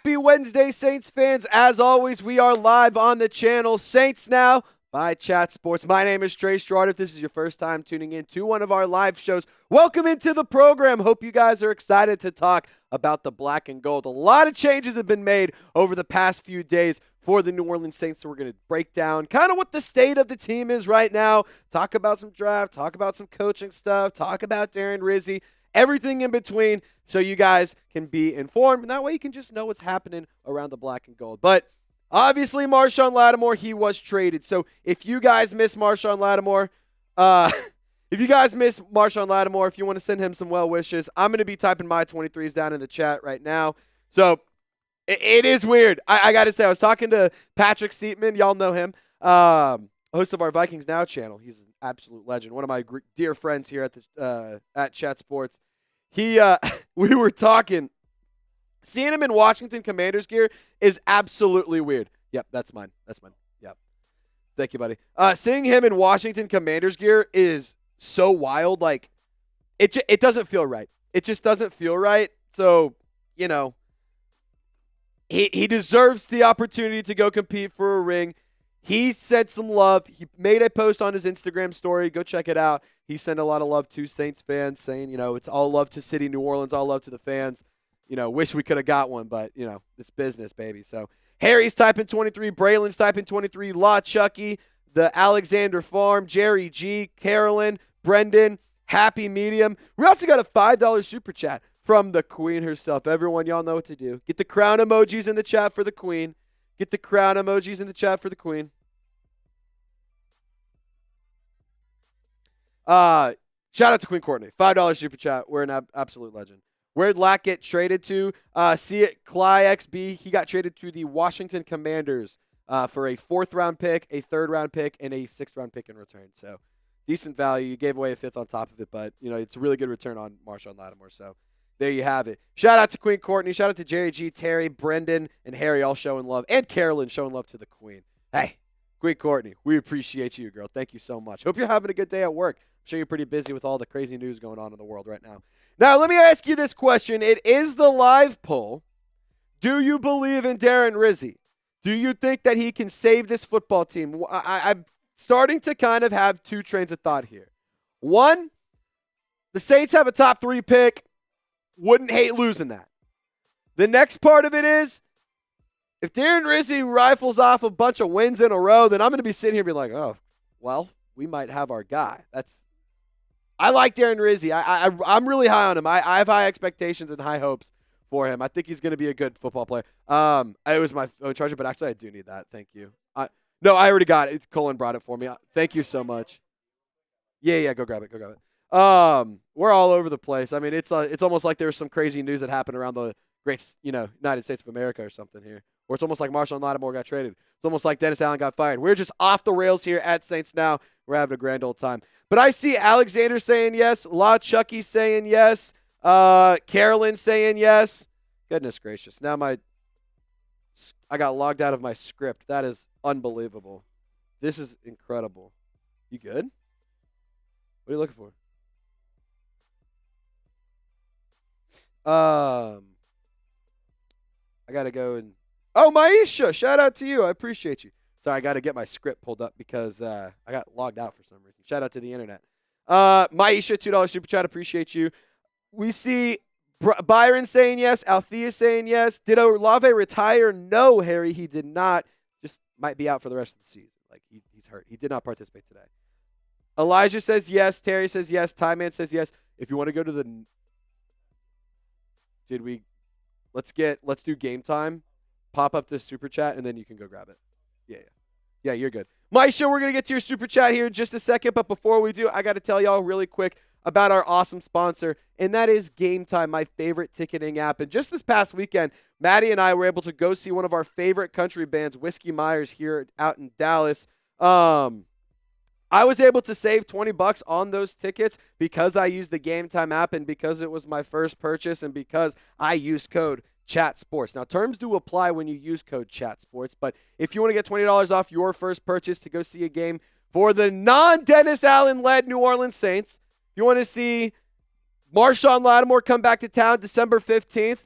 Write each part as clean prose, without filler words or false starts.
Happy Wednesday, Saints fans. As always, we are live on the channel Saints Now by Chat Sports. My name is Trey Girouard. If this is your first time tuning in to one of our live shows, welcome into the program. Hope you guys are excited to talk about the black and gold. A lot of changes have been made over the past few days for the New Orleans Saints, so we're going to break down kind of what the state of the team is right now, talk about some draft, talk about some coaching stuff, talk about Darren Rizzi, everything in between, so you guys can be informed, and that way you can just know what's happening around the black and gold. But obviously, Marshon Lattimore, he was traded. So if you guys miss Marshon Lattimore, if you want to send him some well wishes, I'm going to be typing my 23s down in the chat right now. So it is weird. I got to say, I was talking to Patrick Seatman. Y'all know him, host of our Vikings Now channel. He's an absolute legend. One of my dear friends here at Chat Sports. We were talking. Seeing him in Washington Commanders gear is absolutely weird. Yep, that's mine. Yep. Thank you, buddy. Seeing him in Washington Commanders gear is so wild. Like, it doesn't feel right. It just doesn't feel right. So, you know, he deserves the opportunity to go compete for a ring. He sent some love. He made a post on his Instagram story. Go check it out. He sent a lot of love to Saints fans, saying, you know, it's all love to City New Orleans, all love to the fans. You know, wish we could have got one, but, you know, it's business, baby. So Harry's typing 23, Braylon's typing 23, Law Chucky, the Alexander Farm, Jerry G, Carolyn, Brendan, Happy Medium. We also got a $5 super chat from the Queen herself. Everyone, y'all know what to do. Get the crown emojis in the chat for the Queen. Get the crown emojis in the chat for the Queen. Shout out to Queen Courtney. $5 super chat. We're an absolute legend. Where'd Lack get traded to? See it, Cly XB. He got traded to the Washington Commanders for a 4th-round pick, a 3rd-round pick, and a 6th-round pick in return. So decent value. You gave away a 5th on top of it, but, you know, it's a really good return on Marshon Lattimore. So there you have it. Shout out to Queen Courtney. Shout out to Jerry G, Terry, Brendan, and Harry all showing love. And Carolyn showing love to the Queen. Hey, Queen Courtney, we appreciate you, girl. Thank you so much. Hope you're having a good day at work. I'm sure you're pretty busy with all the crazy news going on in the world right now. Now, let me ask you this question. It is the live poll. Do you believe in Darren Rizzi? Do you think that he can save this football team? I'm starting to kind of have two trains of thought here. One, the Saints have a top 3 pick. Wouldn't hate losing that. The next part of it is, if Darren Rizzi rifles off a bunch of wins in a row, then I'm going to be sitting here and be like, oh, well, we might have our guy. I like Darren Rizzi. I'm really high on him. I have high expectations and high hopes for him. I think he's going to be a good football player. It was my own charger, but actually I do need that. Thank you. No, I already got it. Colin brought it for me. Thank you so much. Yeah, go grab it. We're all over the place. I mean, it's almost like there's some crazy news that happened around the great, United States of America or something here. Or it's almost like Marshon Lattimore got traded. It's almost like Dennis Allen got fired. We're just off the rails here at Saints Now. We're having a grand old time. But I see Alexander saying yes, La Chucky saying yes, Carolyn saying yes. Goodness gracious. Now I got logged out of my script. That is unbelievable. This is incredible. You good? What are you looking for? I got to go and... Oh, Maisha, shout out to you. I appreciate you. Sorry, I got to get my script pulled up because I got logged out for some reason. Shout out to the internet. Maisha, $2 super chat. Appreciate you. We see Byron saying yes. Althea saying yes. Did Olave retire? No, Harry, he did not. Just might be out for the rest of the season. Like, he's hurt. He did not participate today. Elijah says yes. Terry says yes. Tyman says yes. If you want to go to the... Let's do game time. Pop up this super chat, and then you can go grab it. Yeah, you're good. Maisha, we're going to get to your super chat here in just a second, but before we do, I got to tell y'all really quick about our awesome sponsor, and that is Game Time, my favorite ticketing app. And just this past weekend, Maddie and I were able to go see one of our favorite country bands, Whiskey Myers, here out in Dallas. I was able to save $20 on those tickets because I used the Game Time app and because it was my first purchase and because I used code Chat Sports. Now, terms do apply when you use code Chat Sports, but if you want to get $20 off your first purchase to go see a game for the non-Dennis Allen-led New Orleans Saints, if you want to see Marshon Lattimore come back to town December 15th,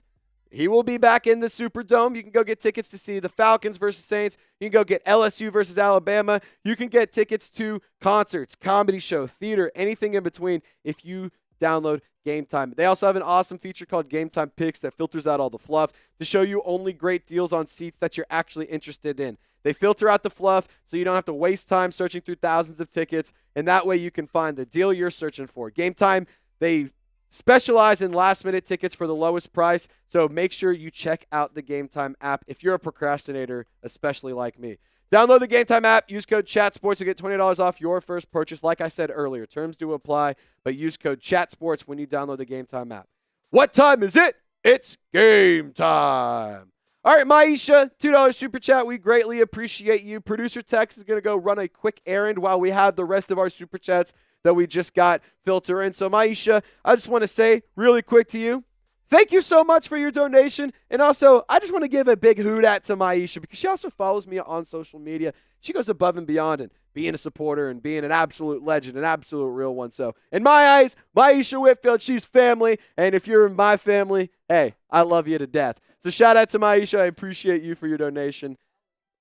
he will be back in the Superdome. You can go get tickets to see the Falcons versus Saints. You can go get LSU versus Alabama. You can get tickets to concerts, comedy show, theater, anything in between if you download Game Time. They also have an awesome feature called Game Time Picks that filters out all the fluff to show you only great deals on seats that you're actually interested in. They filter out the fluff so you don't have to waste time searching through thousands of tickets, and that way you can find the deal you're searching for. Game Time, they specialize in last-minute tickets for the lowest price, so make sure you check out the Game Time app if you're a procrastinator, especially like me. Download the Game Time app. Use code CHATSPORTS to get $20 off your first purchase. Like I said earlier, terms do apply, but use code CHATSPORTS when you download the Game Time app. What time is it? It's game time. All right, Maisha, $2 super chat. We greatly appreciate you. Producer Tex is going to go run a quick errand while we have the rest of our super chats that we just got filter in. So, Maisha, I just want to say really quick to you, thank you so much for your donation. And also, I just want to give a big hoot at to Maisha because she also follows me on social media. She goes above and beyond and being a supporter and being an absolute legend, an absolute real one. So, in my eyes, Maisha Whitfield, she's family. And if you're in my family, hey, I love you to death. So, shout out to Maisha. I appreciate you for your donation.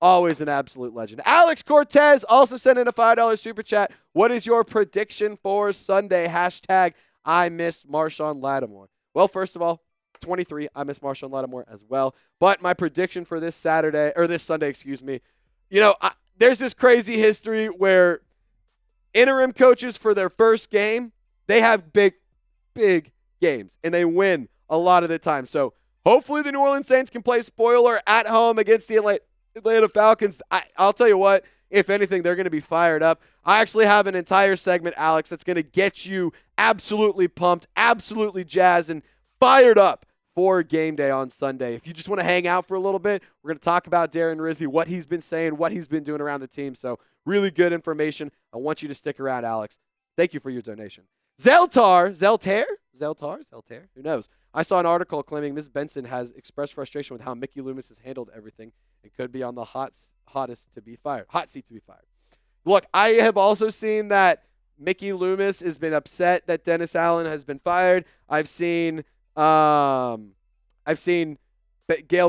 Always an absolute legend. Alex Cortez also sent in a $5 super chat. What is your prediction for Sunday? Hashtag I miss Marshon Lattimore. Well, first of all, 23. I miss Marshon Lattimore as well. But my prediction for this Sunday, there's this crazy history where interim coaches for their first game, they have big games, and they win a lot of the time. So hopefully the New Orleans Saints can play spoiler at home against the Atlanta Falcons. I'll tell you what, if anything, they're going to be fired up. I actually have an entire segment, Alex, that's going to get you absolutely pumped, absolutely jazzed, and fired up for game day on Sunday. If you just want to hang out for a little bit, we're going to talk about Darren Rizzi, what he's been saying, what he's been doing around the team. So really good information. I want you to stick around, Alex. Thank you for your donation. Zeltar, who knows? I saw an article claiming Ms. Benson has expressed frustration with how Mickey Loomis has handled everything and could be on the hot seat to be fired. Look, I have also seen that Mickey Loomis has been upset that Dennis Allen has been fired. I've seen Gail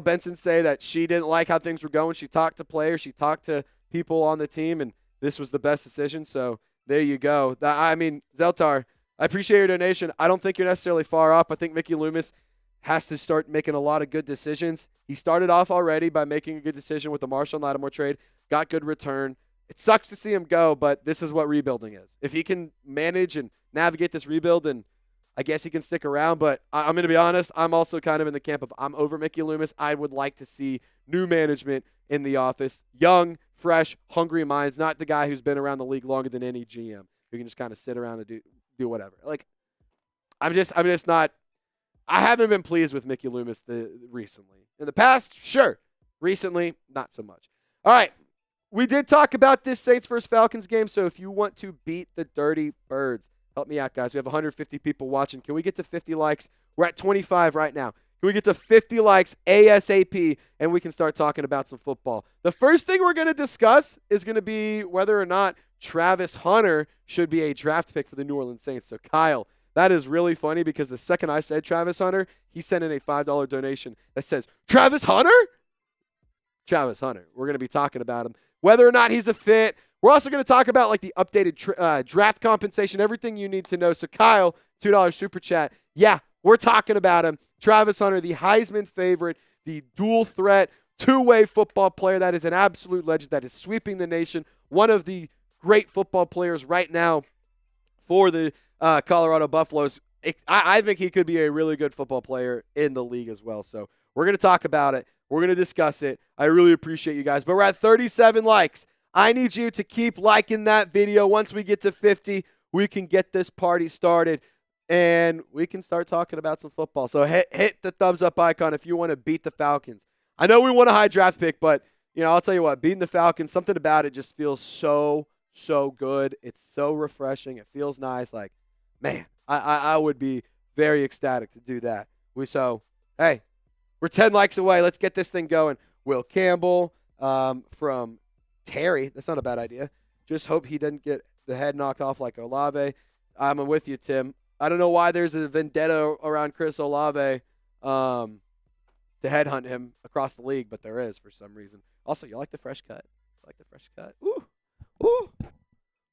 Benson say that she didn't like how things were going. She talked to players, she talked to people on the team, and this was the best decision. So there you go. Zeltar, I appreciate your donation. I don't think you're necessarily far off. I think Mickey Loomis has to start making a lot of good decisions. He started off already by making a good decision with the Marshon Lattimore trade, got good return. It sucks to see him go, but this is what rebuilding is. If he can manage and navigate this rebuild, then I guess he can stick around. But I'm going to be honest, I'm also kind of in the camp of I'm over Mickey Loomis. I would like to see new management in the office. Young, fresh, hungry minds, not the guy who's been around the league longer than any GM who can just kind of sit around and do whatever. Like, I'm just not – I haven't been pleased with Mickey Loomis recently. In the past, sure. Recently, not so much. All right. We did talk about this Saints vs. Falcons game, so if you want to beat the Dirty Birds, help me out, guys. We have 150 people watching. Can we get to 50 likes? We're at 25 right now. Can we get to 50 likes ASAP, and we can start talking about some football? The first thing we're going to discuss is going to be whether or not Travis Hunter should be a draft pick for the New Orleans Saints. So, Kyle, that is really funny because the second I said Travis Hunter, he sent in a $5 donation that says, Travis Hunter? Travis Hunter. We're going to be talking about him. Whether or not he's a fit. We're also going to talk about like the updated draft compensation, everything you need to know. So, Kyle, $2 super chat. Yeah, we're talking about him. Travis Hunter, the Heisman favorite, the dual threat, two-way football player that is an absolute legend, that is sweeping the nation. One of the great football players right now for the Colorado Buffaloes. I think he could be a really good football player in the league as well. So we're going to talk about it. We're going to discuss it. I really appreciate you guys. But we're at 37 likes. I need you to keep liking that video. Once we get to 50, we can get this party started, and we can start talking about some football. So hit the thumbs up icon if you want to beat the Falcons. I know we want a high draft pick, but I'll tell you what, beating the Falcons, something about it just feels so good. It's so refreshing. It feels nice. Like, man, I would be very ecstatic to do that. Hey, we're 10 likes away. Let's get this thing going. Will Campbell from Terry. That's not a bad idea. Just hope he doesn't get the head knocked off like Olave. I'm with you, Tim. I don't know why there's a vendetta around Chris Olave. to headhunt him across the league, but there is for some reason. Also, you like the fresh cut? Like the fresh cut? Ooh. Ooh.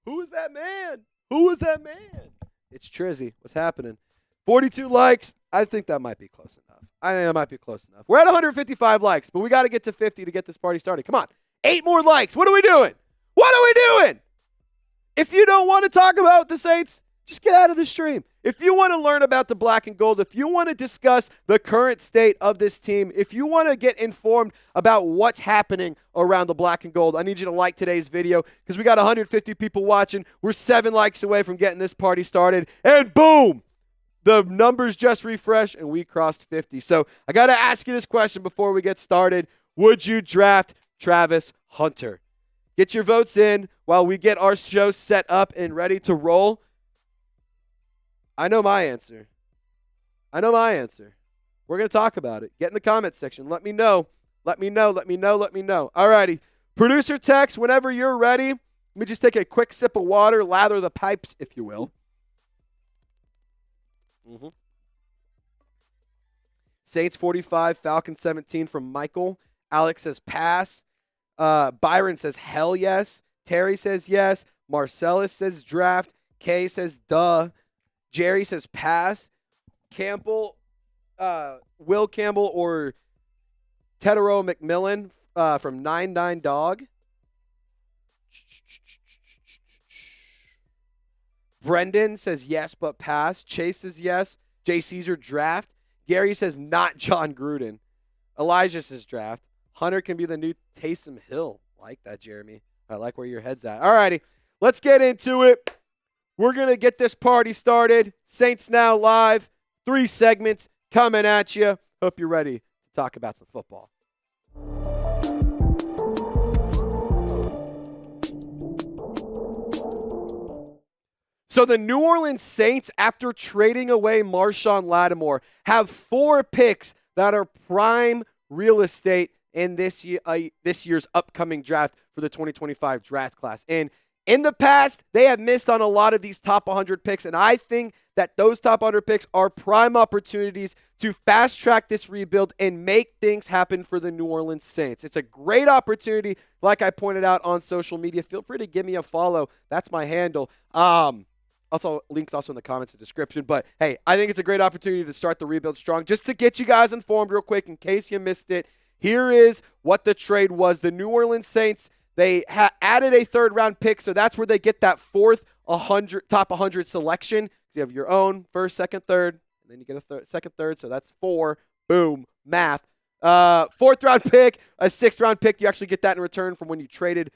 Who is that man? Who is that man? It's Trizzy. What's happening? 42 likes. I think that might be close enough. We're at 155 likes, but we got to get to 50 to get this party started. Come on. 8 more likes. What are we doing? If you don't want to talk about the Saints, just get out of the stream. If you want to learn about the black and gold, if you want to discuss the current state of this team, if you want to get informed about what's happening around the black and gold, I need you to like today's video because we got 150 people watching. We're 7 likes away from getting this party started. And boom, the numbers just refreshed and we crossed 50. So I got to ask you this question before we get started. Would you draft Travis Hunter? Get your votes in while we get our show set up and ready to roll. I know my answer. We're going to talk about it. Get in the comments section. Let me know. All righty. Producer Tex, whenever you're ready, let me just take a quick sip of water, lather the pipes, if you will. Saints 45, Falcons 17 from Michael. Alex says pass. Byron says hell yes. Terry says yes. Marcellus says draft. Kay says duh. Jerry says pass. Campbell, Will Campbell or Tedero McMillan from 99 Dog. Brendan says yes but pass. Chase says yes. Jay Caesar draft. Gary says not John Gruden. Elijah says draft. Hunter can be the new Taysom Hill. I like that, Jeremy. I like where your head's at. All righty, let's get into it. We're going to get this party started. Saints Now Live. 3 segments coming at you. Hope you're ready to talk about some football. So the New Orleans Saints, after trading away Marshon Lattimore, have 4 picks that are prime real estate in this year's upcoming draft for the 2025 draft class. And in the past, they have missed on a lot of these top 100 picks, and I think that those top 100 picks are prime opportunities to fast-track this rebuild and make things happen for the New Orleans Saints. It's a great opportunity, like I pointed out on social media. Feel free to give me a follow. That's my handle. Also, links also in the comments and description. But, hey, I think it's a great opportunity to start the rebuild strong. Just to get you guys informed real quick in case you missed it, here is what the trade was. The New Orleans Saints, they added a 3rd-round pick, so that's where they get that 4th top 100 selection. So you have your own 1st, 2nd, 3rd, and then you get a 2nd, 3rd, so that's 4. Boom, math. 4th-round pick, a 6th-round pick. You actually get that in return from when you traded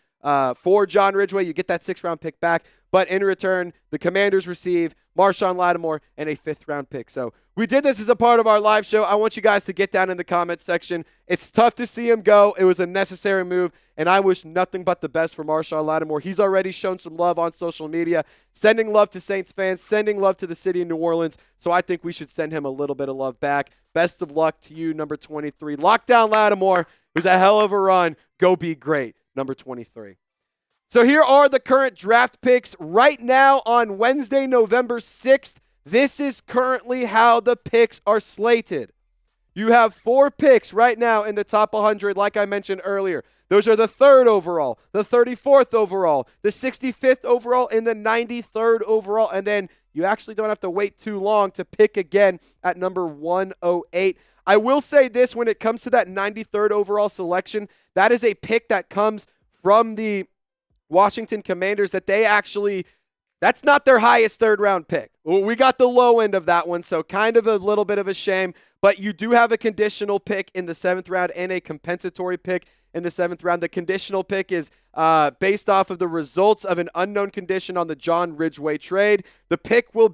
for John Ridgeway. You get that 6th-round pick back. But in return, the Commanders receive Marshon Lattimore and a 5th-round pick. So we did this as a part of our live show. I want you guys to get down in the comments section. It's tough to see him go. It was a necessary move, and I wish nothing but the best for Marshon Lattimore. He's already shown some love on social media, sending love to Saints fans, sending love to the city of New Orleans. So I think we should send him a little bit of love back. Best of luck to you, number 23. Lockdown Lattimore. It was a hell of a run. Go be great, number 23. So here are the current draft picks right now on Wednesday, November 6th. This is currently how the picks are slated. You have 4 picks right now in the top 100, like I mentioned earlier. Those are the 3rd overall, the 34th overall, the 65th overall, and the 93rd overall. And then you actually don't have to wait too long to pick again at number 108. I will say this, when it comes to that 93rd overall selection, that is a pick that comes from the Washington Commanders that's not their highest 3rd-round pick. We got the low end of that one, so kind of a little bit of a shame. But you do have a conditional pick in the 7th round and a compensatory pick in the 7th round. The conditional pick is based off of the results of an unknown condition on the John Ridgeway trade. The pick was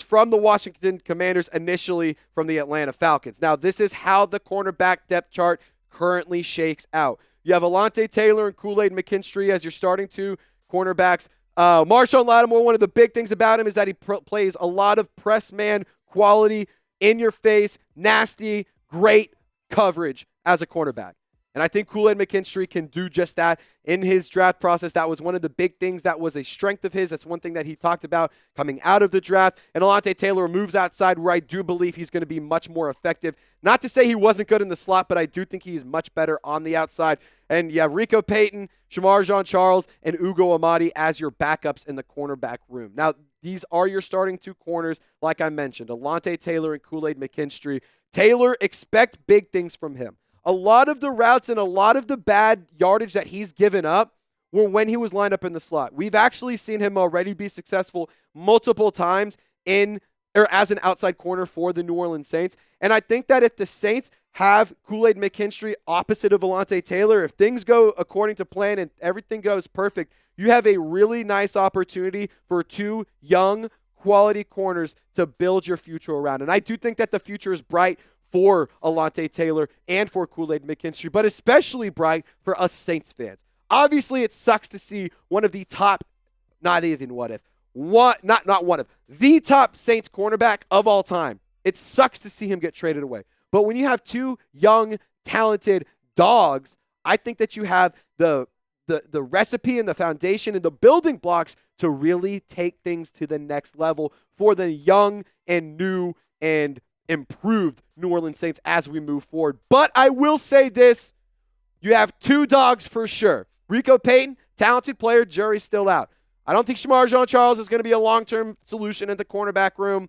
from the Washington Commanders, initially from the Atlanta Falcons. Now, this is how the cornerback depth chart currently shakes out. You have Alante Taylor and Kool-Aid McKinstry as your starting 2 cornerbacks. Marshon Lattimore, one of the big things about him is that he plays a lot of press man quality, in your face, nasty, great coverage as a cornerback. And I think Kool-Aid McKinstry can do just that in his draft process. That was one of the big things that was a strength of his. That's one thing that he talked about coming out of the draft. And Alontae Taylor moves outside where I do believe he's going to be much more effective. Not to say he wasn't good in the slot, but I do think he is much better on the outside. And you have Rico Payton, Shamar Jean-Charles, and Ugo Amadi as your backups in the cornerback room. Now, these are your starting two corners, like I mentioned, Alontae Taylor and Kool-Aid McKinstry. Taylor, expect big things from him. A lot of the routes and a lot of the bad yardage that he's given up were when he was lined up in the slot. We've actually seen him already be successful multiple times as an outside corner for the New Orleans Saints. And I think that if the Saints have Kool-Aid McKinstry opposite of Alontae Taylor, if things go according to plan and everything goes perfect, you have a really nice opportunity for two young, quality corners to build your future around. And I do think that the future is bright for Alontae Taylor and for Kool-Aid McKinstry, but especially bright for us Saints fans. Obviously, it sucks to see one of the top, the top Saints cornerback of all time. It sucks to see him get traded away. But when you have two young, talented dogs, I think that you have the recipe and the foundation and the building blocks to really take things to the next level for the young and new and improved New Orleans Saints as we move forward. But I will say this, you have two dogs for sure. Rico Payton, talented player, jury's still out. I don't think Shamar Jean-Charles is going to be a long-term solution in the cornerback room.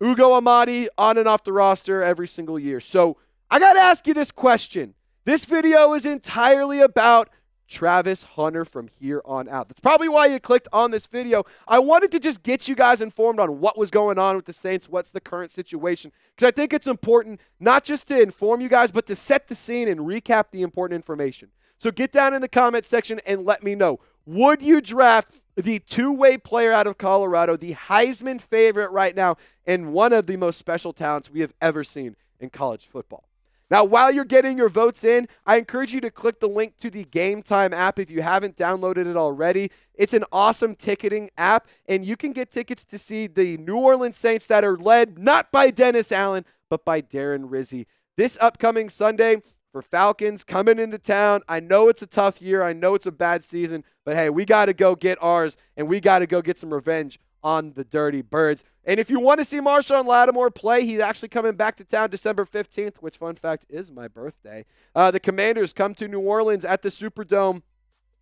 Ugo Amadi on and off the roster every single year. So I got to ask you this question. This video is entirely about Travis Hunter from here on out. That's probably why you clicked on this video. I wanted to just get you guys informed on what was going on with the Saints, what's the current situation, because I think it's important not just to inform you guys, but to set the scene and recap the important information. So get down in the comment section and let me know. Would you draft the two-way player out of Colorado, the Heisman favorite right now, and one of the most special talents we have ever seen in college football? Now, while you're getting your votes in, I encourage you to click the link to the Game Time app if you haven't downloaded it already. It's an awesome ticketing app, and you can get tickets to see the New Orleans Saints that are led not by Dennis Allen, but by Darren Rizzi. This upcoming Sunday for Falcons coming into town. I know it's a tough year. I know it's a bad season, but hey, we got to go get ours, and we got to go get some revenge on the Dirty Birds. And if you want to see Marshon Lattimore play, he's actually coming back to town December 15th, which, fun fact, is my birthday. The Commanders come to New Orleans at the Superdome,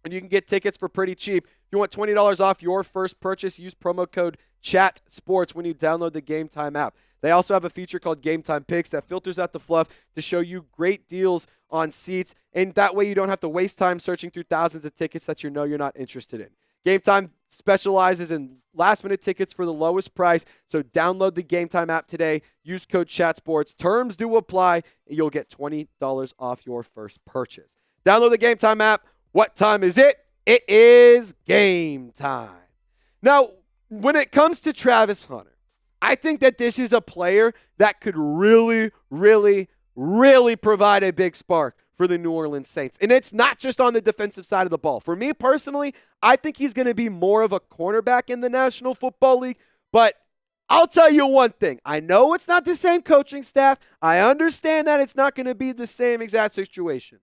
and you can get tickets for pretty cheap. If you want $20 off your first purchase, use promo code CHATSPORTS when you download the Game Time app. They also have a feature called Game Time Picks that filters out the fluff to show you great deals on seats, and that way you don't have to waste time searching through thousands of tickets that you know you're not interested in. Game Time specializes in last-minute tickets for the lowest price, so download the Game Time app today. Use code CHATSPORTS. Terms do apply, and you'll get $20 off your first purchase. Download the Game Time app. What time is it? It is game time. Now, when it comes to Travis Hunter, I think that this is a player that could really, really, really provide a big spark for the New Orleans Saints. And it's not just on the defensive side of the ball. For me personally, I think he's going to be more of a cornerback in the National Football League. But I'll tell you one thing. I know it's not the same coaching staff. I understand that it's not going to be the same exact situation.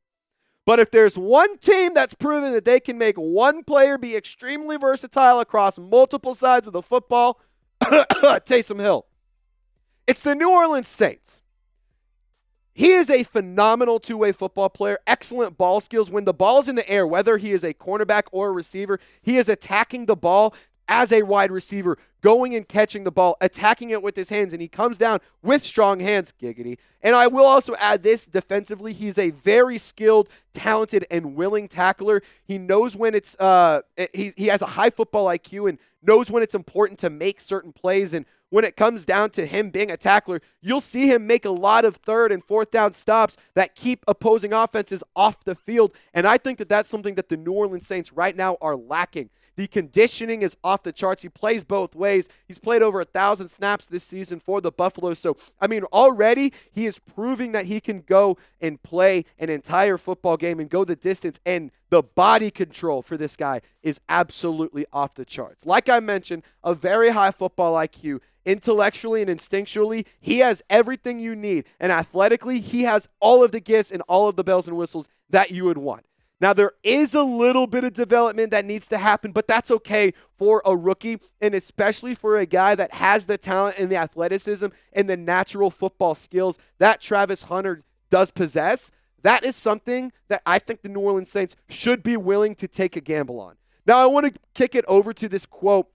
But if there's one team that's proven that they can make one player be extremely versatile across multiple sides of the football, Taysom Hill, it's the New Orleans Saints. He is a phenomenal two-way football player, excellent ball skills. When the ball is in the air, whether he is a cornerback or a receiver, he is attacking the ball as a wide receiver, going and catching the ball, attacking it with his hands, and he comes down with strong hands, giggity. And I will also add this, defensively, he's a very skilled, talented, and willing tackler. He knows when it's, he has a high football IQ and knows when it's important to make certain plays. And when it comes down to him being a tackler, you'll see him make a lot of third and fourth down stops that keep opposing offenses off the field. And I think that that's something that the New Orleans Saints right now are lacking. The conditioning is off the charts. He plays both ways. He's played over 1,000 snaps this season for the Buffaloes. So, I mean, already he is proving that he can go and play an entire football game and go the distance. And the body control for this guy is absolutely off the charts. Like I mentioned, a very high football IQ, intellectually and instinctually, he has everything you need. And athletically, he has all of the gifts and all of the bells and whistles that you would want. Now, there is a little bit of development that needs to happen, but that's okay for a rookie, and especially for a guy that has the talent and the athleticism and the natural football skills that Travis Hunter does possess. That is something that I think the New Orleans Saints should be willing to take a gamble on. Now, I want to kick it over to this quote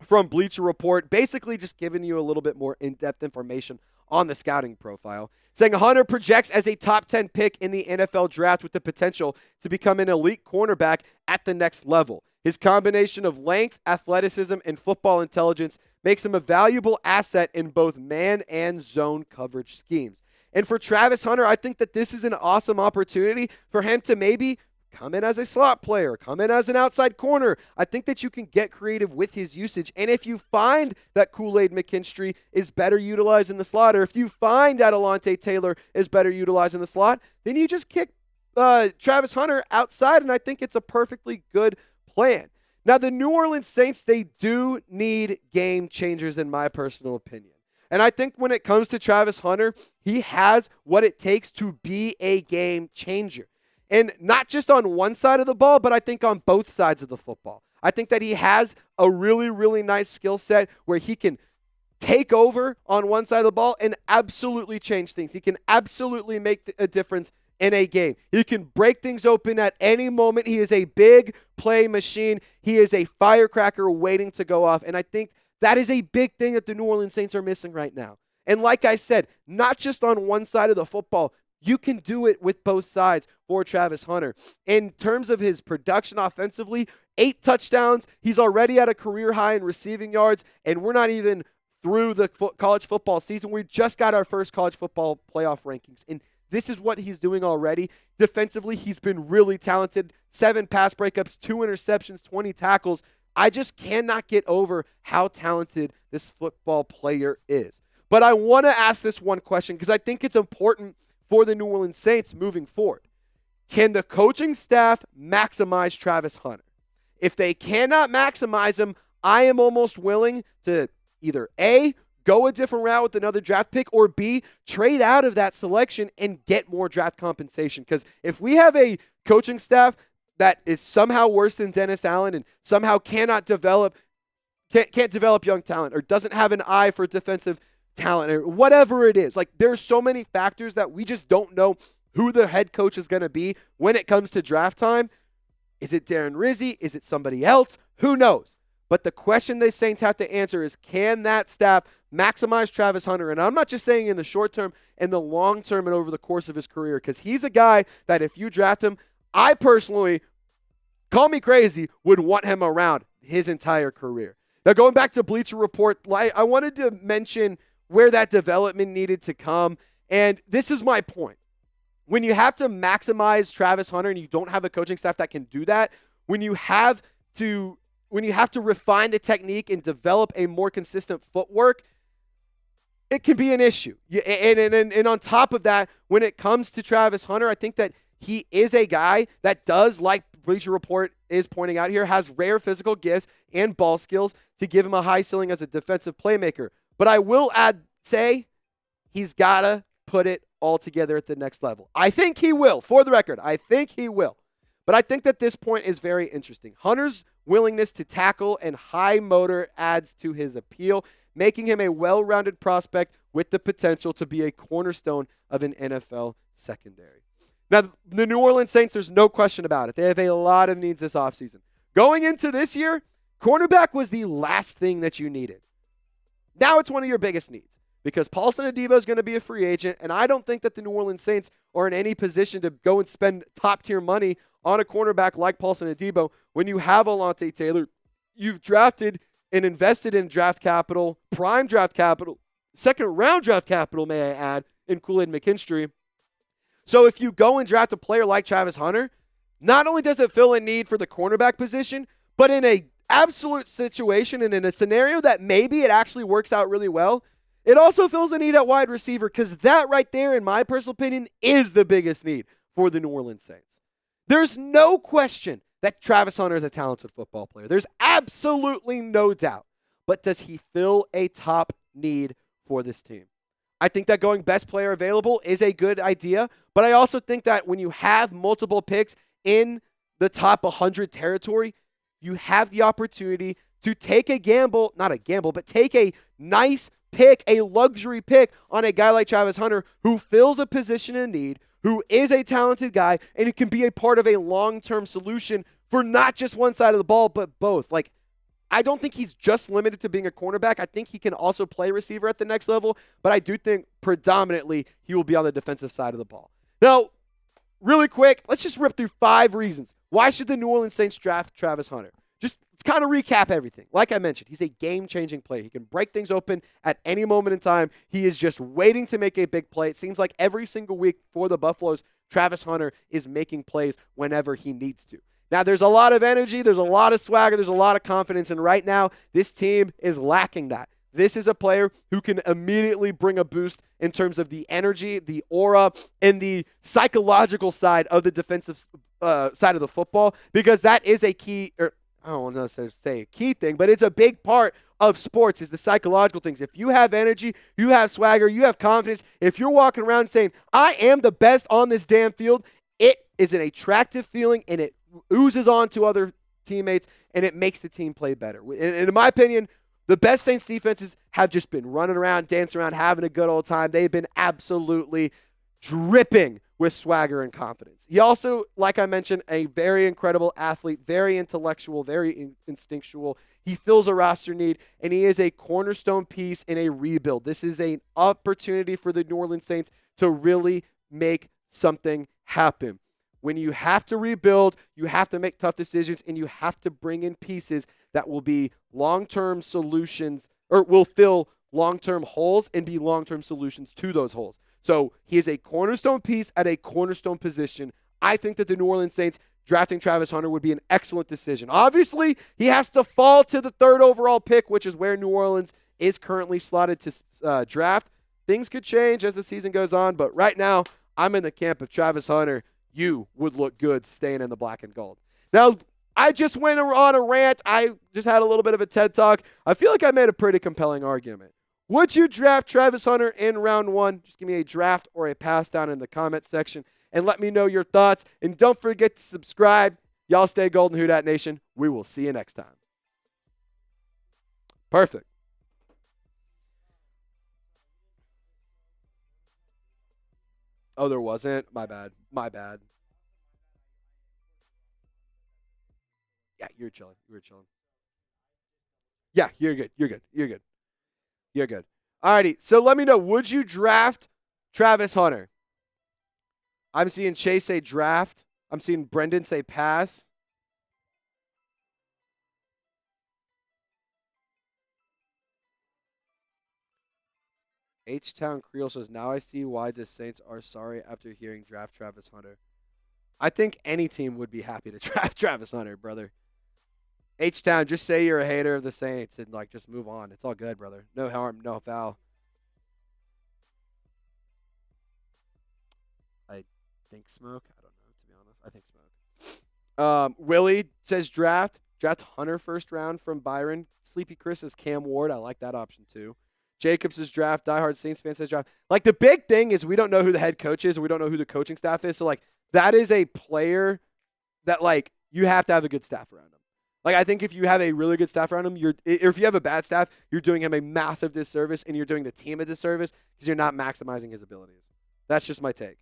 from Bleacher Report, basically just giving you a little bit more in-depth information on the scouting profile, saying Hunter projects as a top 10 pick in the NFL draft with the potential to become an elite cornerback at the next level. His combination of length, athleticism, and football intelligence makes him a valuable asset in both man and zone coverage schemes. And for Travis Hunter, I think that this is an awesome opportunity for him to maybe come in as a slot player, come in as an outside corner. I think that you can get creative with his usage. And if you find that Kool-Aid McKinstry is better utilized in the slot, or if you find that Alontae Taylor is better utilized in the slot, then you just kick Travis Hunter outside, and I think it's a perfectly good plan. Now, the New Orleans Saints, they do need game changers, in my personal opinion. And I think when it comes to Travis Hunter, he has what it takes to be a game changer. And not just on one side of the ball, but I think on both sides of the football. I think that he has a really, really nice skill set where he can take over on one side of the ball and absolutely change things. He can absolutely make a difference in a game. He can break things open at any moment. He is a big play machine. He is a firecracker waiting to go off. And I think that is a big thing that the New Orleans Saints are missing right now. And like I said, not just on one side of the football, you can do it with both sides for Travis Hunter. In terms of his production offensively, 8 touchdowns. He's already at a career high in receiving yards, and we're not even through the college football season. We just got our first college football playoff rankings, and this is what he's doing already. Defensively, he's been really talented. 7 pass breakups, 2 interceptions, 20 tackles. I just cannot get over how talented this football player is. But I want to ask this one question because I think it's important for the New Orleans Saints moving forward. Can the coaching staff maximize Travis Hunter? If they cannot maximize him, I am almost willing to either A, go a different route with another draft pick, or B, trade out of that selection and get more draft compensation. Because if we have a coaching staff that is somehow worse than Dennis Allen and somehow can't develop young talent or doesn't have an eye for defensive talent or whatever it is, like there's so many factors that we just don't know who the head coach is going to be when it comes to draft time. Is it Darren Rizzi? Is it somebody else? Who knows? But the question the Saints have to answer is, can that staff maximize Travis Hunter? And I'm not just saying in the short term, in the long term and over the course of his career, because he's a guy that if you draft him, I personally, call me crazy, would want him around his entire career. Now, going back to Bleacher Report, I wanted to mention where that development needed to come, and this is my point. When you have to maximize Travis Hunter and you don't have a coaching staff that can do that, when you have to refine the technique and develop a more consistent footwork, it can be an issue. And on top of that, when it comes to Travis Hunter, I think that he is a guy that does, like Bleacher Report is pointing out here, has rare physical gifts and ball skills to give him a high ceiling as a defensive playmaker. But I will say he's got to put it all together at the next level. I think he will. For the record, I think he will. But I think that this point is very interesting. Hunter's willingness to tackle and high motor adds to his appeal, making him a well-rounded prospect with the potential to be a cornerstone of an NFL secondary. Now, the New Orleans Saints, there's no question about it. They have a lot of needs this offseason. Going into this year, cornerback was the last thing that you needed. Now it's one of your biggest needs because Paulson Adebo is going to be a free agent, and I don't think that the New Orleans Saints are in any position to go and spend top-tier money on a cornerback like Paulson Adebo when you have Alontae Taylor. You've drafted and invested in draft capital, prime draft capital, second-round draft capital, may I add, in Kool-Aid McKinstry. So if you go and draft a player like Travis Hunter, not only does it fill a need for the cornerback position, but in a absolute situation and in a scenario that maybe it actually works out really well, it also fills a need at wide receiver because that right there, in my personal opinion, is the biggest need for the New Orleans Saints. There's no question that Travis Hunter is a talented football player. There's absolutely no doubt. But does he fill a top need for this team. I think that going best player available is a good idea, but I also think that when you have multiple picks in the top 100 territory, you have the opportunity to take a gamble, not a gamble, but take a nice pick, a luxury pick on a guy like Travis Hunter who fills a position in need, who is a talented guy, and it can be a part of a long-term solution for not just one side of the ball, but both. Like, I don't think he's just limited to being a cornerback. I think he can also play receiver at the next level, but I do think predominantly he will be on the defensive side of the ball. Now, really quick, let's just rip through 5 reasons. Why should the New Orleans Saints draft Travis Hunter? Just let's kind of recap everything. Like I mentioned, he's a game-changing player. He can break things open at any moment in time. He is just waiting to make a big play. It seems like every single week for the Buffaloes, Travis Hunter is making plays whenever he needs to. Now, there's a lot of energy, there's a lot of swagger, there's a lot of confidence, and right now, this team is lacking that. This is a player who can immediately bring a boost in terms of the energy, the aura, and the psychological side of the defensive side of the football, because that is a key, or I don't know if to say a key thing, but it's a big part of sports is the psychological things. If you have energy, you have swagger, you have confidence, if you're walking around saying, I am the best on this damn field, it is an attractive feeling, and it oozes on to other teammates, and it makes the team play better. And in my opinion, the best Saints defenses have just been running around, dancing around, having a good old time. They've been absolutely dripping with swagger and confidence. He also, like I mentioned, a very incredible athlete, very intellectual, very instinctual. He fills a roster need, and he is a cornerstone piece in a rebuild. This is an opportunity for the New Orleans Saints to really make something happen. When you have to rebuild, you have to make tough decisions, and you have to bring in pieces that will be long-term solutions or will fill long-term holes and be long-term solutions to those holes. So he is a cornerstone piece at a cornerstone position. I think that the New Orleans Saints drafting Travis Hunter would be an excellent decision. Obviously, he has to fall to the 3rd overall pick, which is where New Orleans is currently slotted to draft. Things could change as the season goes on, but right now, I'm in the camp of Travis Hunter. You would look good staying in the black and gold. Now, I just went on a rant. I just had a little bit of a TED Talk. I feel like I made a pretty compelling argument. Would you draft Travis Hunter in round 1? Just give me a draft or a pass down in the comment section and let me know your thoughts. And don't forget to subscribe. Y'all stay golden, Who Dat Nation. We will see you next time. Perfect. Oh, there wasn't? My bad. My bad. Yeah, you're chilling. You were chilling. Yeah, you're good. You're good. You're good. You're good. Alrighty, so let me know. Would you draft Travis Hunter? I'm seeing Chase say draft. I'm seeing Brendan say pass. H-Town Creole says, now I see why the Saints are sorry after hearing draft Travis Hunter. I think any team would be happy to draft Travis Hunter, brother. H-Town, just say you're a hater of the Saints and, like, just move on. It's all good, brother. No harm, no foul. I think smoke. I don't know, to be honest. I think smoke. Willie says draft. Draft Hunter first round from Byron. Sleepy Chris says Cam Ward. I like that option, too. Jacobs says draft. Diehard Saints fan says draft. Like, the big thing is we don't know who the head coach is and we don't know who the coaching staff is. So, like, that is a player that, like, you have to have a good staff around him. Like, I think if you have a really good staff around him, or if you have a bad staff, you're doing him a massive disservice and you're doing the team a disservice because you're not maximizing his abilities. That's just my take.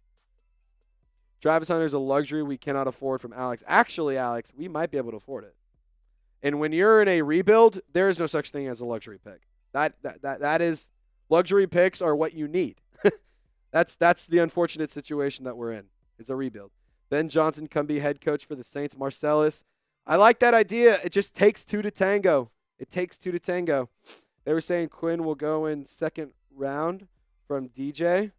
Travis Hunter is a luxury we cannot afford from Alex. Actually, Alex, we might be able to afford it. And when you're in a rebuild, there is no such thing as a luxury pick. That is, luxury picks are what you need. That's the unfortunate situation that we're in. It's a rebuild. Ben Johnson come be head coach for the Saints. Marcellus, I like that idea. It just takes 2 to tango. It takes 2 to tango. They were saying Quinn will go in 2nd round from DJ.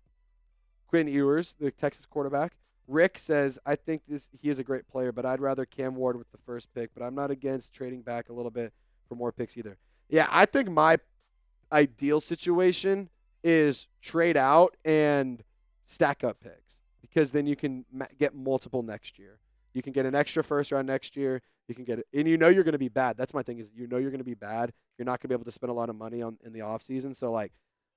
Quinn Ewers, the Texas quarterback. Rick says, I think he is a great player, but I'd rather Cam Ward with the first pick, but I'm not against trading back a little bit for more picks either. Yeah, I think my ideal situation is trade out and stack up picks because then you can get multiple next year. You can get an extra first round next year. You can get it, and you know you're going to be bad. That's my thing is you know you're going to be bad. You're not going to be able to spend a lot of money in the offseason. So, like,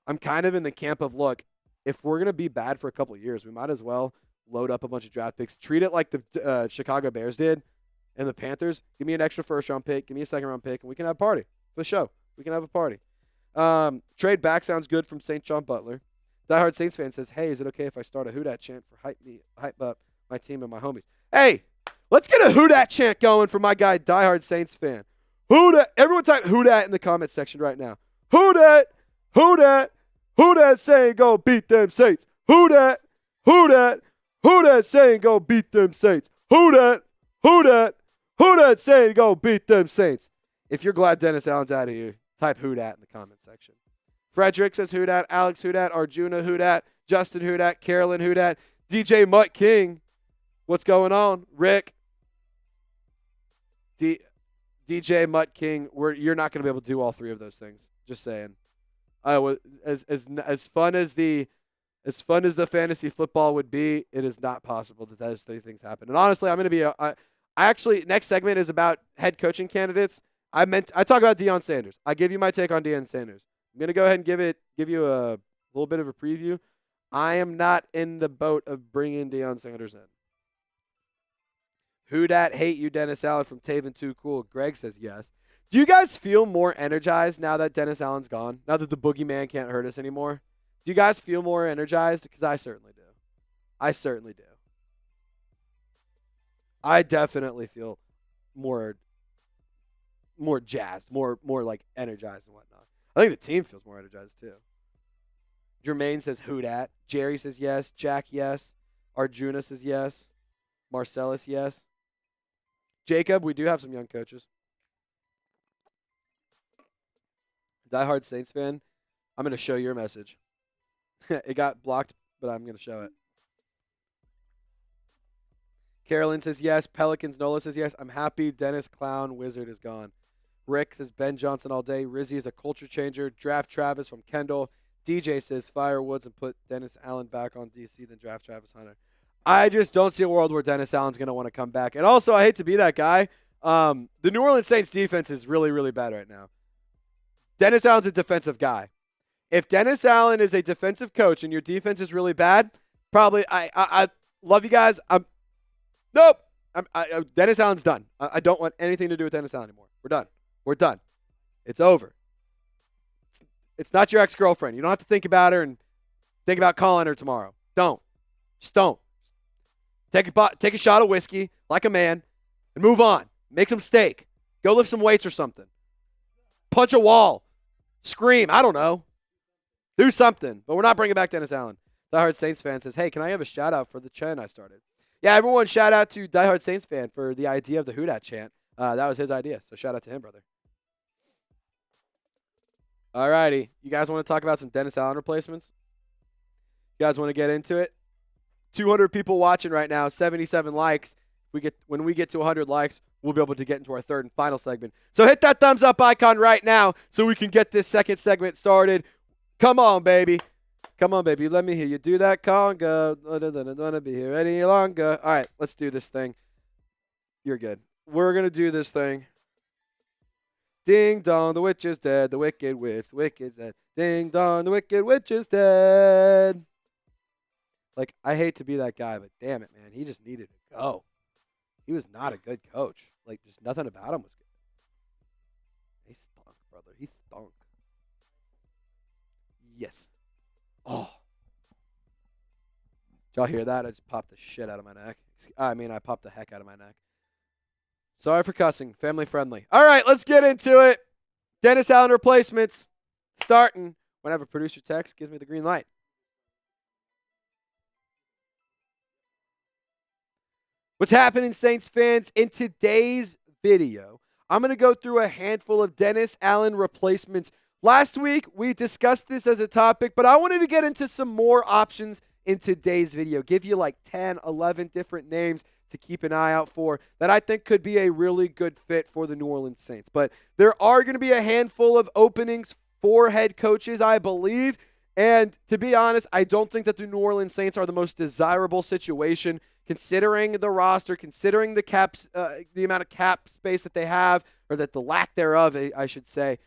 I'm kind of in the camp of, look, if we're going to be bad for a couple of years, we might as well load up a bunch of draft picks. Treat it like the Chicago Bears did and the Panthers. Give me an extra first-round pick. Give me a second-round pick, and we can have a party. For the show. We can have a party. Trade back sounds good from St. John Butler. Diehard Saints fan says, hey, is it okay if I start a Who Dat chant for hype up my team and my homies? Hey, let's get a Who Dat chant going for my guy, Diehard Saints fan. Who Dat? Everyone type Who Dat in the comment section right now. Who Dat? Who Dat? Who Dat saying go beat them Saints? Who Dat? Who Dat? Who Dat saying go beat them Saints? Who Dat? Who Dat? Who Dat saying go beat them Saints? If you're glad Dennis Allen's out of here, type Who Dat in the comment section. Frederick says Who Dat. Alex Who Dat. Arjuna Who Dat. Justin Who Dat. Carolyn Who Dat. DJ Mutt King. What's going on? Rick. DJ Mutt King. You're not going to be able to do all three of those things. Just saying. As fun as the fantasy football would be, it is not possible that those three things happen. And honestly, I'm going to be actually next segment is about head coaching candidates. I talk about Deion Sanders. I give you my take on Deion Sanders. I'm going to go ahead and give you a little bit of a preview. I am not in the boat of bringing Deion Sanders in. Who Dat hate you, Dennis Allen from Taven Too Cool? Greg says yes. Do you guys feel more energized now that Dennis Allen's gone? Now that the boogeyman can't hurt us anymore? Do you guys feel more energized? Because I certainly do. I certainly do. I definitely feel more jazzed, more like energized and whatnot. I think the team feels more energized too. Jermaine says Who Dat. Jerry says yes. Jack, yes. Arjuna says yes. Marcellus, yes. Jacob, we do have some young coaches. Diehard Saints fan, I'm going to show your message. It got blocked, but I'm going to show it. Carolyn says yes. Pelicans Nola says yes. I'm happy Dennis Clown Wizard is gone. Rick says Ben Johnson all day. Rizzi is a culture changer. Draft Travis from Kendall. DJ says fire Woods and put Dennis Allen back on DC, then draft Travis Hunter. I just don't see a world where Dennis Allen's going to want to come back. And also, I hate to be that guy. The New Orleans Saints defense is really, really bad right now. Dennis Allen's a defensive guy. If Dennis Allen is a defensive coach and your defense is really bad, probably I love you guys. Nope. Dennis Allen's done. I don't want anything to do with Dennis Allen anymore. We're done. We're done. It's over. It's not your ex-girlfriend. You don't have to think about her and think about calling her tomorrow. Don't. Just don't. Take a shot of whiskey like a man and move on. Make some steak. Go lift some weights or something. Punch a wall. Scream. I don't know. Do something. But we're not bringing back Dennis Allen. Diehard Saints fan says, hey, can I have a shout-out for the chant I started? Yeah, everyone shout out to Diehard Saints fan for the idea of the Who Dat chant. That was his idea, so shout out to him, brother. All righty. You guys want to talk about some Dennis Allen replacements? You guys want to get into it? 200 people watching right now, 77 likes. When we get to 100 likes, we'll be able to get into our third and final segment. So hit that thumbs up icon right now so we can get this second segment started. Come on, baby. Come on, baby. Let me hear you do that conga. I don't want to be here any longer. All right, let's do this thing. You're good. We're going to do this thing. Ding dong, the witch is dead. The wicked witch, the wicked dead. Ding dong, the wicked witch is dead. Like, I hate to be that guy, but damn it, man. He just needed to go. He was not a good coach. Like, just nothing about him was good. He stunk, brother. He stunk. Yes. Oh. Did y'all hear that? I just popped the shit out of my neck. I popped the heck out of my neck. Sorry for cussing. Family friendly. All right, let's get into it. Dennis Allen replacements. Starting whenever producer text gives me the green light. What's happening, Saints fans? In today's video, I'm going to go through a handful of Dennis Allen replacements. Last week, we discussed this as a topic, but I wanted to get into some more options in today's video. Give you like 10, 11 different names to keep an eye out for that I think could be a really good fit for the New Orleans Saints. But there are going to be a handful of openings for head coaches, I believe. And to be honest, I don't think that the New Orleans Saints are the most desirable situation considering the roster, considering the amount of cap space that they have, or that the lack thereof, I should say.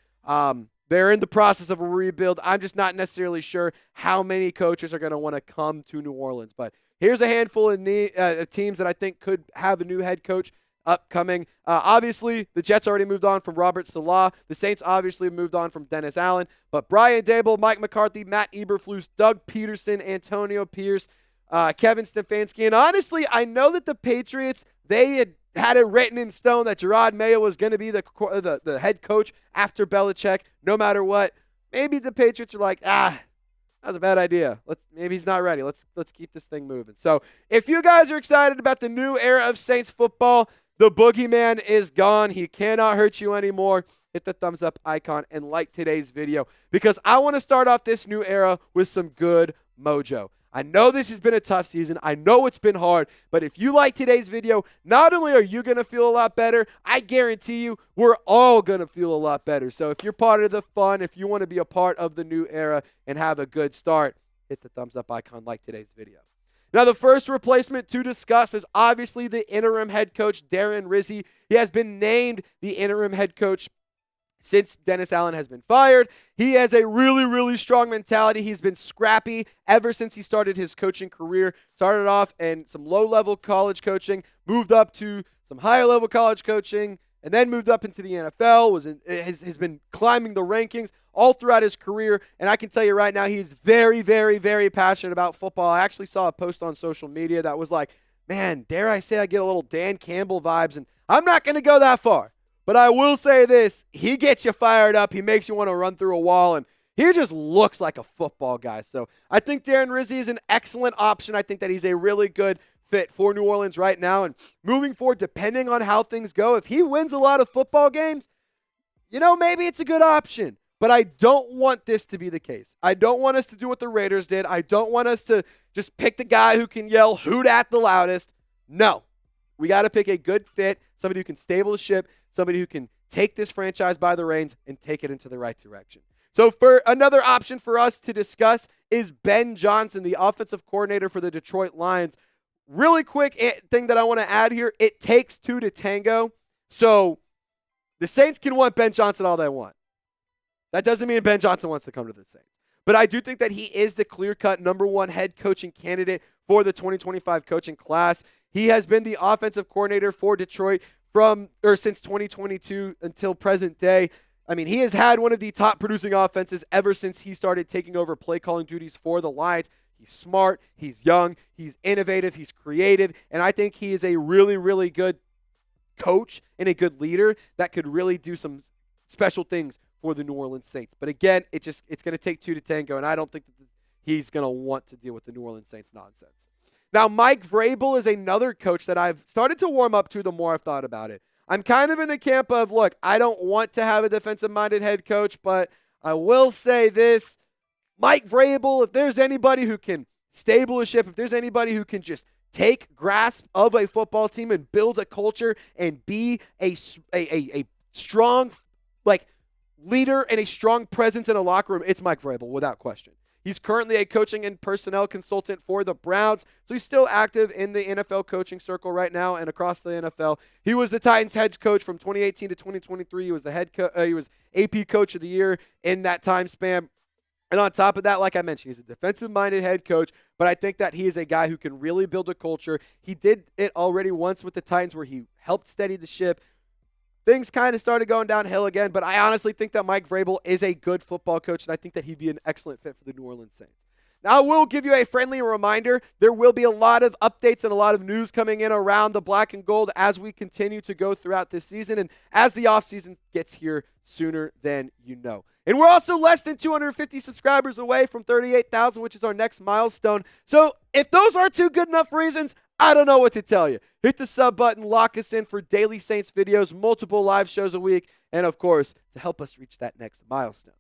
They're in the process of a rebuild. I'm just not necessarily sure how many coaches are going to want to come to New Orleans. But here's a handful of teams that I think could have a new head coach upcoming. Obviously, the Jets already moved on from Robert Saleh. The Saints obviously moved on from Dennis Allen. But Brian Daboll, Mike McCarthy, Matt Eberflus, Doug Peterson, Antonio Pierce, Kevin Stefanski. And honestly, I know that the Patriots, they had it written in stone that Gerard Mayo was going to be the head coach after Belichick, no matter what. Maybe the Patriots are like, that was a bad idea. Maybe he's not ready. Let's keep this thing moving. So if you guys are excited about the new era of Saints football, the boogeyman is gone. He cannot hurt you anymore. Hit the thumbs up icon and like today's video, because I want to start off this new era with some good mojo. I know this has been a tough season. I know it's been hard, but if you like today's video, not only are you going to feel a lot better, I guarantee you we're all going to feel a lot better. So if you're part of the fun, if you want to be a part of the new era and have a good start, hit the thumbs up icon, like today's video. Now, the first replacement to discuss is obviously the interim head coach, Darren Rizzi. He has been named the interim head coach since Dennis Allen has been fired. He has a really, really strong mentality. He's been scrappy ever since he started his coaching career. Started off in some low-level college coaching, moved up to some higher-level college coaching, and then moved up into the NFL, has been climbing the rankings all throughout his career. And I can tell you right now, he's very, very, very passionate about football. I actually saw a post on social media that was like, man, dare I say I get a little Dan Campbell vibes, and I'm not going to go that far. But I will say this, he gets you fired up. He makes you want to run through a wall, and he just looks like a football guy. So I think Darren Rizzi is an excellent option. I think that he's a really good fit for New Orleans right now. And moving forward, depending on how things go, if he wins a lot of football games, maybe it's a good option. But I don't want this to be the case. I don't want us to do what the Raiders did. I don't want us to just pick the guy who can yell hoot at the loudest. No. We got to pick a good fit, somebody who can stable the ship, somebody who can take this franchise by the reins and take it into the right direction. So for another option for us to discuss is Ben Johnson, the offensive coordinator for the Detroit Lions. Really quick thing that I want to add here, it takes two to tango. So the Saints can want Ben Johnson all they want. That doesn't mean Ben Johnson wants to come to the Saints. But I do think that he is the clear-cut number one head coaching candidate for the 2025 coaching class. He has been the offensive coordinator for Detroit since 2022 until present day. I mean, he has had one of the top producing offenses ever since he started taking over play calling duties for the Lions. He's smart, he's young, he's innovative, he's creative, and I think he is a really, really good coach and a good leader that could really do some special things for the New Orleans Saints. But again, it's going to take two to tango, and I don't think that he's going to want to deal with the New Orleans Saints nonsense. Now, Mike Vrabel is another coach that I've started to warm up to the more I've thought about it. I'm kind of in the camp of, look, I don't want to have a defensive-minded head coach, but I will say this. Mike Vrabel, if there's anybody who can stable a ship, if there's anybody who can just take grasp of a football team and build a culture and be a strong leader and a strong presence in a locker room, it's Mike Vrabel without question. He's currently a coaching and personnel consultant for the Browns, so he's still active in the NFL coaching circle right now and across the NFL. He was the Titans head coach from 2018 to 2023. He was he was AP Coach of the Year in that time span. And on top of that, like I mentioned, he's a defensive-minded head coach, but I think that he is a guy who can really build a culture. He did it already once with the Titans where he helped steady the ship. Things kind of started going downhill again, but I honestly think that Mike Vrabel is a good football coach, and I think that he'd be an excellent fit for the New Orleans Saints. Now, I will give you a friendly reminder. There will be a lot of updates and a lot of news coming in around the black and gold as we continue to go throughout this season and as the offseason gets here sooner than you know. And we're also less than 250 subscribers away from 38,000, which is our next milestone. So if those aren't two good enough reasons, I don't know what to tell you. Hit the sub button, lock us in for daily Saints videos, multiple live shows a week, and of course, to help us reach that next milestone.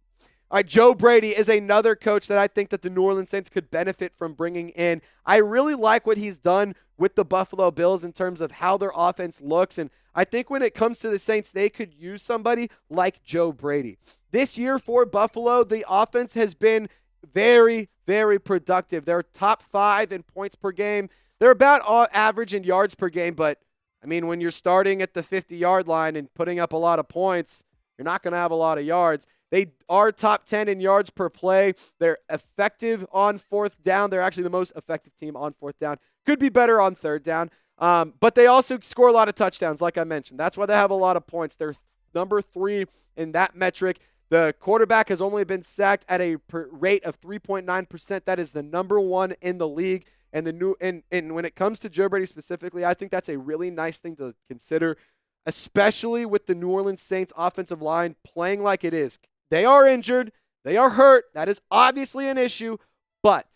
All right, Joe Brady is another coach that I think that the New Orleans Saints could benefit from bringing in. I really like what he's done with the Buffalo Bills in terms of how their offense looks, and I think when it comes to the Saints, they could use somebody like Joe Brady. This year for Buffalo, the offense has been very, very productive. They're top 5 in points per game. They're about average in yards per game, but, I mean, when you're starting at the 50-yard line and putting up a lot of points, you're not going to have a lot of yards. They are top 10 in yards per play. They're effective on fourth down. They're actually the most effective team on fourth down. Could be better on third down. But they also score a lot of touchdowns, like I mentioned. That's why they have a lot of points. They're number 3 in that metric. The quarterback has only been sacked at a rate of 3.9%. That is the number 1 in the league. And when it comes to Joe Brady specifically, I think that's a really nice thing to consider, especially with the New Orleans Saints offensive line playing like it is. They are injured. They are hurt. That is obviously an issue. But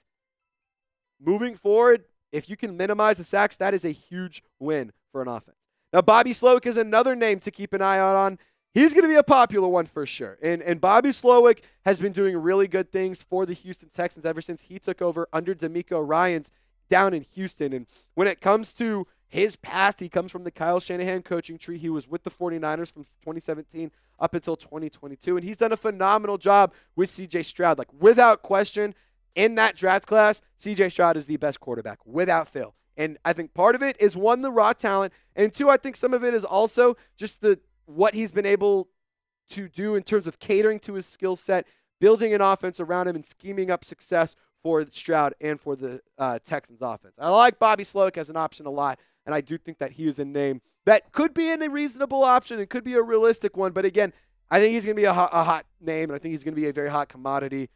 moving forward, if you can minimize the sacks, that is a huge win for an offense. Now, Bobby Slowick is another name to keep an eye out on. He's going to be a popular one for sure. And Bobby Slowick has been doing really good things for the Houston Texans ever since he took over under D'Amico Ryans down in Houston. And when it comes to his past, he comes from the Kyle Shanahan coaching tree. He was with the 49ers from 2017 up until 2022. And he's done a phenomenal job with C.J. Stroud. Like, without question, in that draft class, C.J. Stroud is the best quarterback, without fail. And I think part of it is, 1, the raw talent, and 2, I think some of it is also just what he's been able to do in terms of catering to his skill set, building an offense around him, and scheming up success for Stroud and for the Texans offense. I like Bobby Slowick as an option a lot, and I do think that he is a name that could be a reasonable option and could be a realistic one. But again, I think he's going to be a hot name, and I think he's going to be a very hot commodity.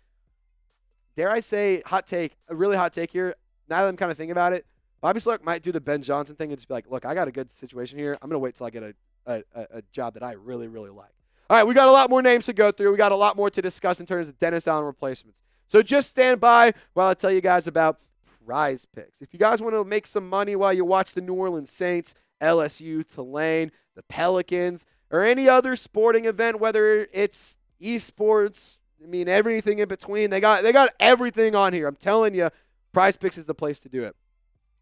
Dare I say, hot take, a really hot take here. Now that I'm kind of thinking about it, Bobby Slowick might do the Ben Johnson thing and just be like, look, I got a good situation here. I'm going to wait till I get a job that I really, really like. All right, we got a lot more names to go through. We got a lot more to discuss in terms of Dennis Allen replacements. So just stand by while I tell you guys about Prize Picks. If you guys want to make some money while you watch the New Orleans Saints, LSU, Tulane, the Pelicans, or any other sporting event, whether it's esports, I mean, everything in between, they got everything on here. I'm telling you, Prize Picks is the place to do it.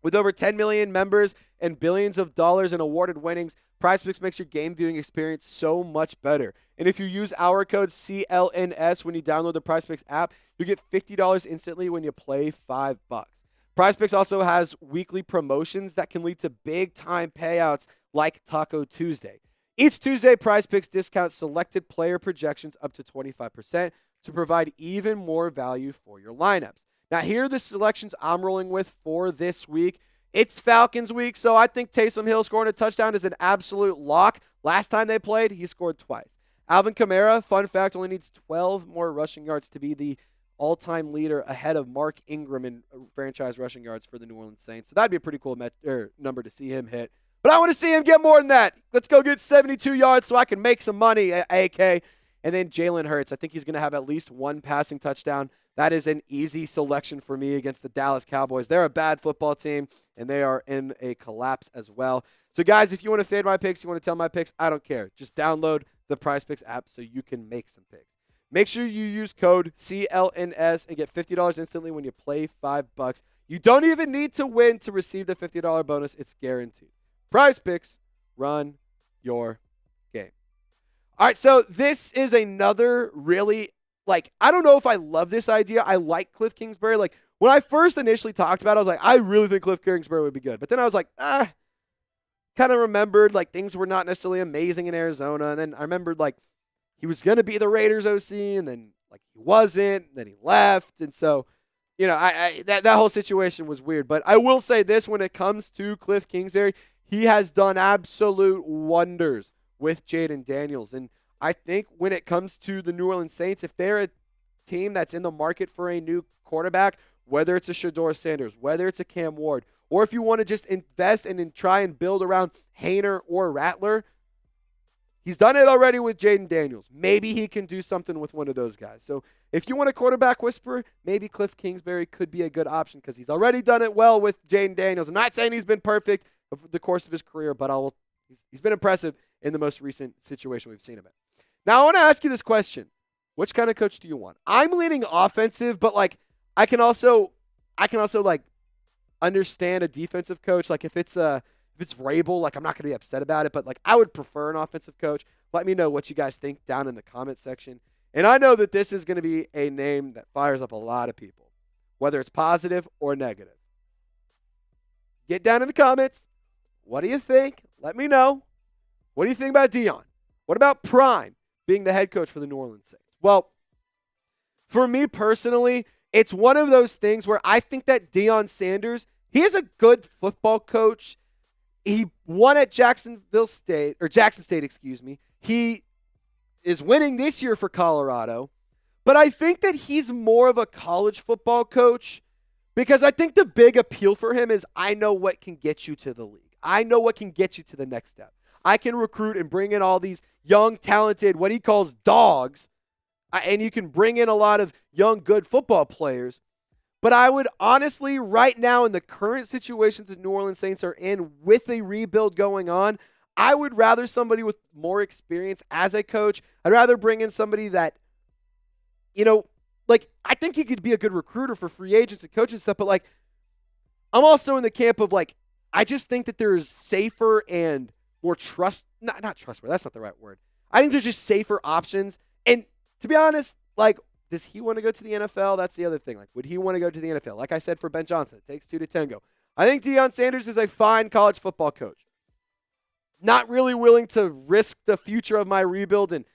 With over 10 million members and billions of dollars in awarded winnings, Prize Picks makes your game viewing experience so much better. And if you use our code CLNS when you download the Prize Picks app, you get $50 instantly when you play $5. Prize Picks also has weekly promotions that can lead to big-time payouts like Taco Tuesday. Each Tuesday, Prize Picks discounts selected player projections up to 25% to provide even more value for your lineups. Now, here are the selections I'm rolling with for this week. It's Falcons week, so I think Taysom Hill scoring a touchdown is an absolute lock. Last time they played, he scored twice. Alvin Kamara, fun fact, only needs 12 more rushing yards to be the all-time leader ahead of Mark Ingram in franchise rushing yards for the New Orleans Saints. So that'd be a pretty cool number to see him hit. But I want to see him get more than that. Let's go get 72 yards so I can make some money, AK. And then Jalen Hurts. I think he's going to have at least one passing touchdown. That is an easy selection for me against the Dallas Cowboys. They're a bad football team, and they are in a collapse as well. So, guys, if you want to fade my picks, you want to tell my picks, I don't care. Just download the Prize Picks app so you can make some picks. Make sure you use code CLNS and get $50 instantly when you play $5. You don't even need to win to receive the $50 bonus. It's guaranteed. Prize Picks, run your game. All right, so this is another really, I don't know if I love this idea. I like Cliff Kingsbury. When I first initially talked about it, I was like, I really think Cliff Kingsbury would be good. But then I was like, kind of remembered, things were not necessarily amazing in Arizona. And then I remembered, he was going to be the Raiders OC, and then, he wasn't, and then he left. And so, that whole situation was weird. But I will say this, when it comes to Cliff Kingsbury, he has done absolute wonders with Jaden Daniels. And I think when it comes to the New Orleans Saints, if they're a team that's in the market for a new quarterback, whether it's a Shedeur Sanders, whether it's a Cam Ward, or if you want to just invest and try and build around Haener or Rattler, he's done it already with Jaden Daniels. Maybe he can do something with one of those guys. So if you want a quarterback whisperer, maybe Cliff Kingsbury could be a good option because he's already done it well with Jaden Daniels. I'm not saying he's been perfect over the course of his career, but he's been impressive in the most recent situation we've seen him in. Now, I want to ask you this question. Which kind of coach do you want? I'm leaning offensive, but I can also understand a defensive coach. If it's Vrabel, I'm not going to be upset about it, but I would prefer an offensive coach. Let me know what you guys think down in the comment section. And I know that this is going to be a name that fires up a lot of people, whether it's positive or negative. Get down in the comments. What do you think? Let me know. What do you think about Deion? What about Prime being the head coach for the New Orleans Saints? Well, for me personally, it's one of those things where I think that Deion Sanders, he is a good football coach. He won at Jackson State. He is winning this year for Colorado. But I think that he's more of a college football coach because I think the big appeal for him is I know what can get you to the league. I know what can get you to the next step. I can recruit and bring in all these young, talented, what he calls dogs, and you can bring in a lot of young, good football players. But I would honestly, right now in the current situation the New Orleans Saints are in with a rebuild going on, I would rather somebody with more experience as a coach. I'd rather bring in somebody that, I think he could be a good recruiter for free agents and coaching stuff, but I'm also in the camp of I just think that there's safer and more not trustworthy, that's not the right word. I think there's just safer options. And to be honest, does he want to go to the NFL? That's the other thing. Would he want to go to the NFL? Like I said for Ben Johnson, it takes 2 to tango. I think Deion Sanders is a fine college football coach. Not really willing to risk the future of my rebuild and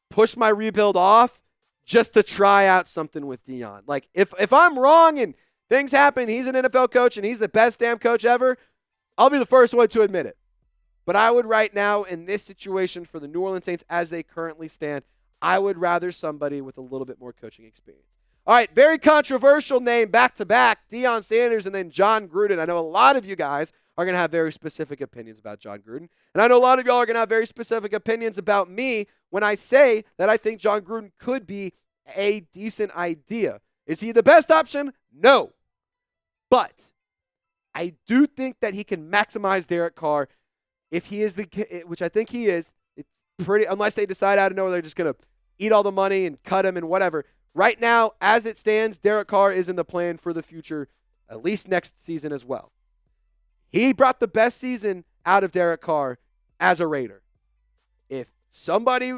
push my rebuild off just to try out something with Deion. If I'm wrong and things happen, he's an NFL coach and he's the best damn coach ever, I'll be the first one to admit it. But I would right now in this situation for the New Orleans Saints as they currently stand, I would rather somebody with a little bit more coaching experience. All right, very controversial name back-to-back, Deion Sanders and then Jon Gruden. I know a lot of you guys are going to have very specific opinions about Jon Gruden. And I know a lot of y'all are going to have very specific opinions about me when I say that I think Jon Gruden could be a decent idea. Is he the best option? No. But I do think that he can maximize Derek Carr if he is which I think he is. Unless they decide out of nowhere they're just going to eat all the money and cut him and whatever. Right now, as it stands, Derek Carr is in the plan for the future, at least next season as well. He brought the best season out of Derek Carr as a Raider. If somebody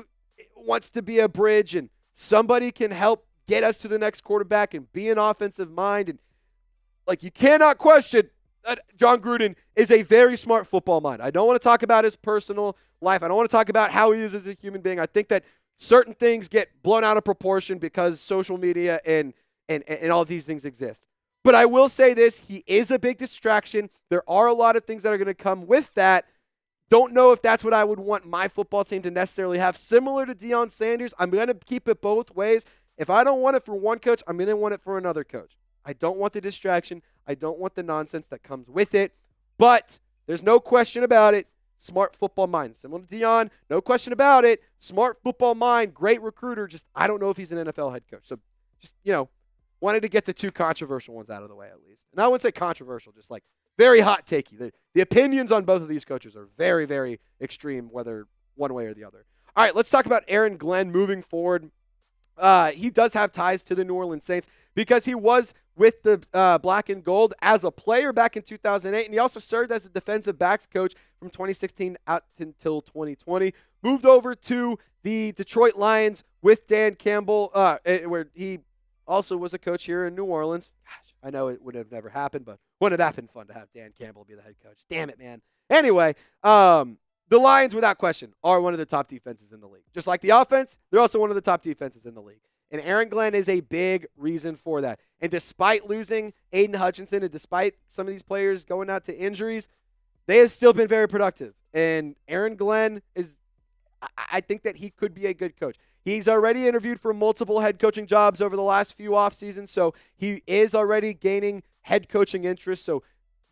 wants to be a bridge and somebody can help get us to the next quarterback and be an offensive mind, and you cannot question that Jon Gruden is a very smart football mind. I don't want to talk about his personal life. I don't want to talk about how he is as a human being. I think that certain things get blown out of proportion because social media and all of these things exist. But I will say this, he is a big distraction. There are a lot of things that are going to come with that. Don't know if that's what I would want my football team to necessarily have. Similar to Deion Sanders, I'm going to keep it both ways. If I don't want it for one coach, I'm going to want it for another coach. I don't want the distraction. I don't want the nonsense that comes with it. But there's no question about it. Smart football mind. Similar to Deion, no question about it. Smart football mind, great recruiter. Just I don't know if he's an NFL head coach. So just, wanted to get the two controversial ones out of the way at least. And I wouldn't say controversial, just very hot takey. The opinions on both of these coaches are very, very extreme, whether one way or the other. All right, let's talk about Aaron Glenn moving forward. He does have ties to the New Orleans Saints because he was with the Black and Gold as a player back in 2008, and he also served as a defensive backs coach from 2016 out until 2020. Moved over to the Detroit Lions with Dan Campbell, where he also was a coach here in New Orleans. Gosh, I know it would have never happened, but wouldn't that been fun to have Dan Campbell be the head coach? Damn it, man. Anyway, the Lions, without question, are one of the top defenses in the league. Just like the offense, they're also one of the top defenses in the league. And Aaron Glenn is a big reason for that. And despite losing Aiden Hutchinson and despite some of these players going out to injuries, they have still been very productive. And Aaron Glenn I think that he could be a good coach. He's already interviewed for multiple head coaching jobs over the last few off seasons, so he is already gaining head coaching interest. So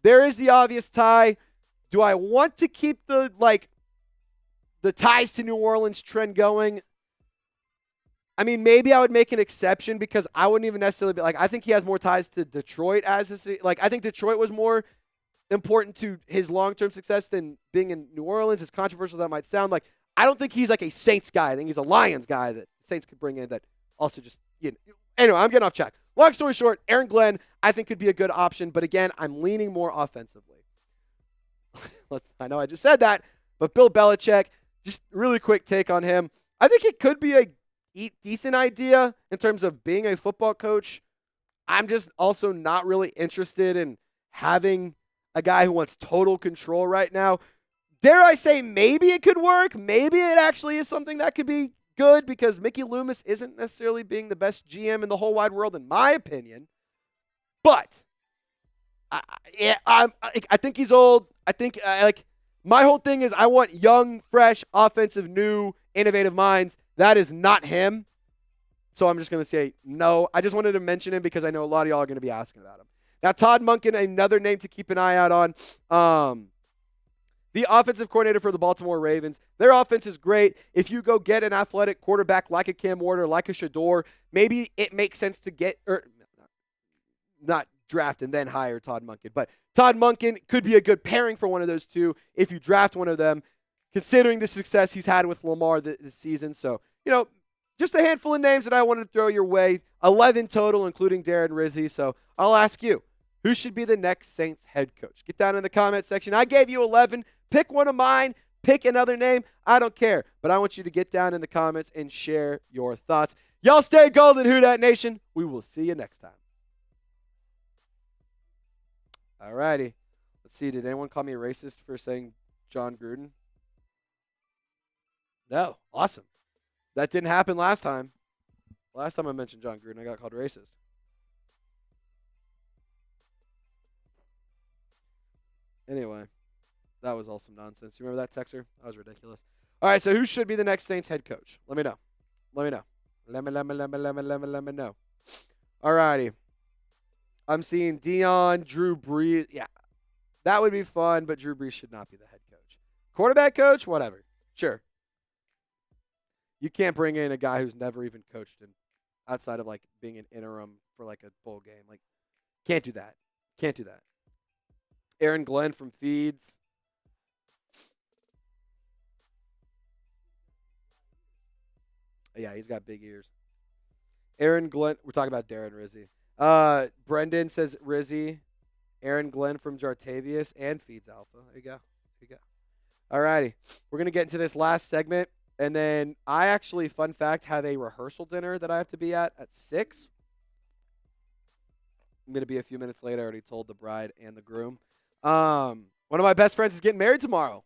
there is the obvious tie. Do I want to keep the ties to New Orleans trend going? I mean, maybe I would make an exception because I wouldn't even necessarily be I think he has more ties to Detroit I think Detroit was more important to his long-term success than being in New Orleans. As controversial that might sound, I don't think he's a Saints guy. I think he's a Lions guy that Saints could bring in that also just, Anyway, I'm getting off track. Long story short, Aaron Glenn, I think could be a good option. But again, I'm leaning more offensively. I know I just said that, but Bill Belichick, just really quick take on him. I think it could be decent idea in terms of being a football coach. I'm just also not really interested in having a guy who wants total control right now. Dare I say maybe it could work. Maybe it actually is something that could be good because Mickey Loomis isn't necessarily being the best GM in the whole wide world, in my opinion. But I think he's old. I think my whole thing is I want young, fresh, offensive, new, innovative minds. That is not him. So I'm just going to say no. I just wanted to mention him because I know a lot of y'all are going to be asking about him. Now, Todd Monken, another name to keep an eye out on. The offensive coordinator for the Baltimore Ravens. Their offense is great. If you go get an athletic quarterback like a Cam Ward or like a Shador, maybe it makes sense to get or not draft and then hire Todd Monken. But Todd Monken could be a good pairing for one of those two if you draft one of them, considering the success he's had with Lamar this season. So, just a handful of names that I wanted to throw your way. 11 total, including Darren Rizzi. So I'll ask you, who should be the next Saints head coach? Get down in the comment section. I gave you 11. Pick one of mine. Pick another name. I don't care. But I want you to get down in the comments and share your thoughts. Y'all stay golden, Who Dat Nation. We will see you next time. All righty. Let's see. Did anyone call me a racist for saying John Gruden? No. Awesome. That didn't happen last time. Last time I mentioned John Gruden, I got called racist. Anyway, that was all some nonsense. You remember that, Texer? That was ridiculous. All right, so who should be the next Saints head coach? Let me know. Let me know. All righty. I'm seeing Deion, Drew Brees. Yeah, that would be fun, but Drew Brees should not be the head coach. Quarterback coach? Whatever. Sure. You can't bring in a guy who's never even coached outside of being an interim for a bowl game. Can't do that. Can't do that. Aaron Glenn from Feeds. Yeah, he's got big ears. Aaron Glenn. We're talking about Darren Rizzi. Brendan says Rizzi. Aaron Glenn from Jartavius and Feeds Alpha. There you go. All righty. We're going to get into this last segment. And then I actually, fun fact, have a rehearsal dinner that I have to be at 6. I'm going to be a few minutes late. I already told the bride and the groom. One of my best friends is getting married tomorrow.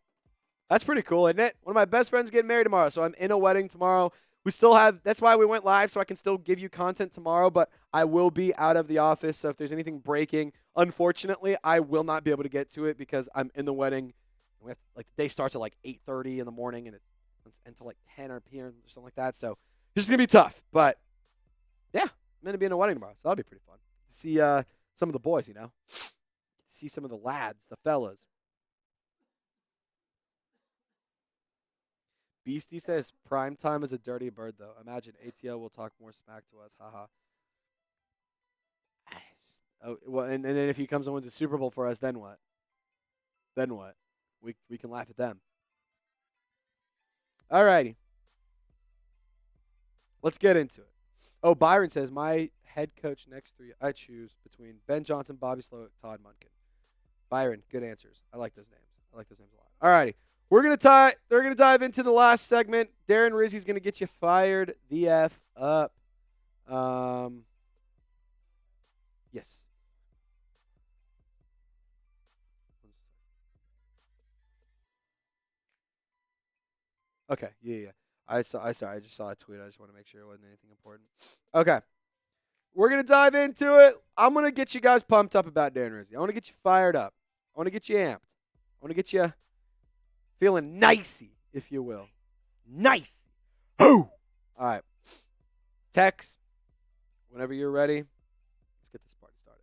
That's pretty cool, isn't it? One of my best friends is getting married tomorrow. So I'm in a wedding tomorrow. That's why we went live, so I can still give you content tomorrow, but I will be out of the office. So if there's anything breaking, unfortunately, I will not be able to get to it because I'm in the wedding. The day starts at 8:30 in the morning and until 10 p.m. or something like that. So it's going to be tough. But, yeah, I'm going to be in a wedding tomorrow. So that'll be pretty fun. See some of the boys, See some of the lads, the fellas. Beastie says, prime time is a dirty bird, though. Imagine ATL will talk more smack to us. Haha. Oh, well, and then if he comes and wins the Super Bowl for us, then what? Then what? We can laugh at them. All righty. Let's get into it. Oh, Byron says, my head coach next 3, I choose between Ben Johnson, Bobby Slowick, Todd Monken. Byron, good answers. I like those names. I like those names a lot. All righty. They're gonna dive into the last segment. Darren Rizzi's gonna get you fired the F up. Yes. Okay. Yeah. I just saw a tweet. I just want to make sure it wasn't anything important. Okay. We're gonna dive into it. I'm gonna get you guys pumped up about Darren Rizzi. I want to get you fired up. I want to get you amped. I want to get you feeling nicey, if you will. Nice. All right. Tex, whenever you're ready, let's get this party started.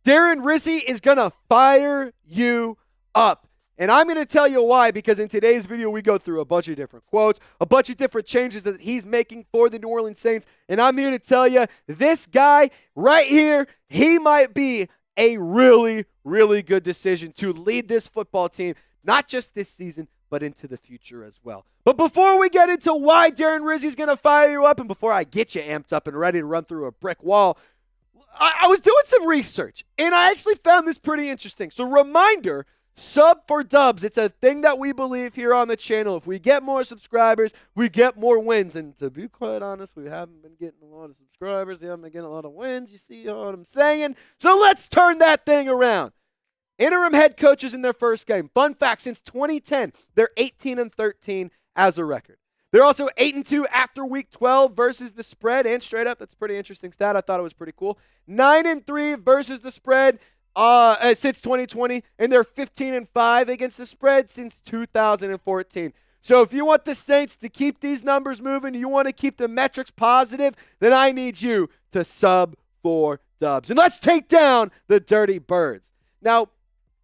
Darren Rizzi is going to fire you up. And I'm going to tell you why, because in today's video, we go through a bunch of different quotes, a bunch of different changes that he's making for the New Orleans Saints. And I'm here to tell you, this guy right here, he might be a really, really good decision to lead this football team, not just this season, but into the future as well. But before we get into why Darren Rizzi is going to fire you up, and before I get you amped up and ready to run through a brick wall, I was doing some research, and I actually found this pretty interesting. So reminder, Sub for dubs. It's a thing that we believe here on the channel. If we get more subscribers, we get more wins. And to be quite honest, we haven't been getting a lot of subscribers. We haven't been getting a lot of wins. You see what I'm saying? So let's turn that thing around. Interim head coaches in their first game. Fun fact, since 2010, they're 18-13 as a record. They're also 8-2 after week 12 versus the spread and straight up. That's a pretty interesting stat. I thought it was pretty cool. 9-3 versus the spread since 2020, and they're 15-5 against the spread since 2014. So if you want the Saints to keep these numbers moving, you want to keep the metrics positive, then I need you to sub for dubs. And let's take down the Dirty Birds. Now,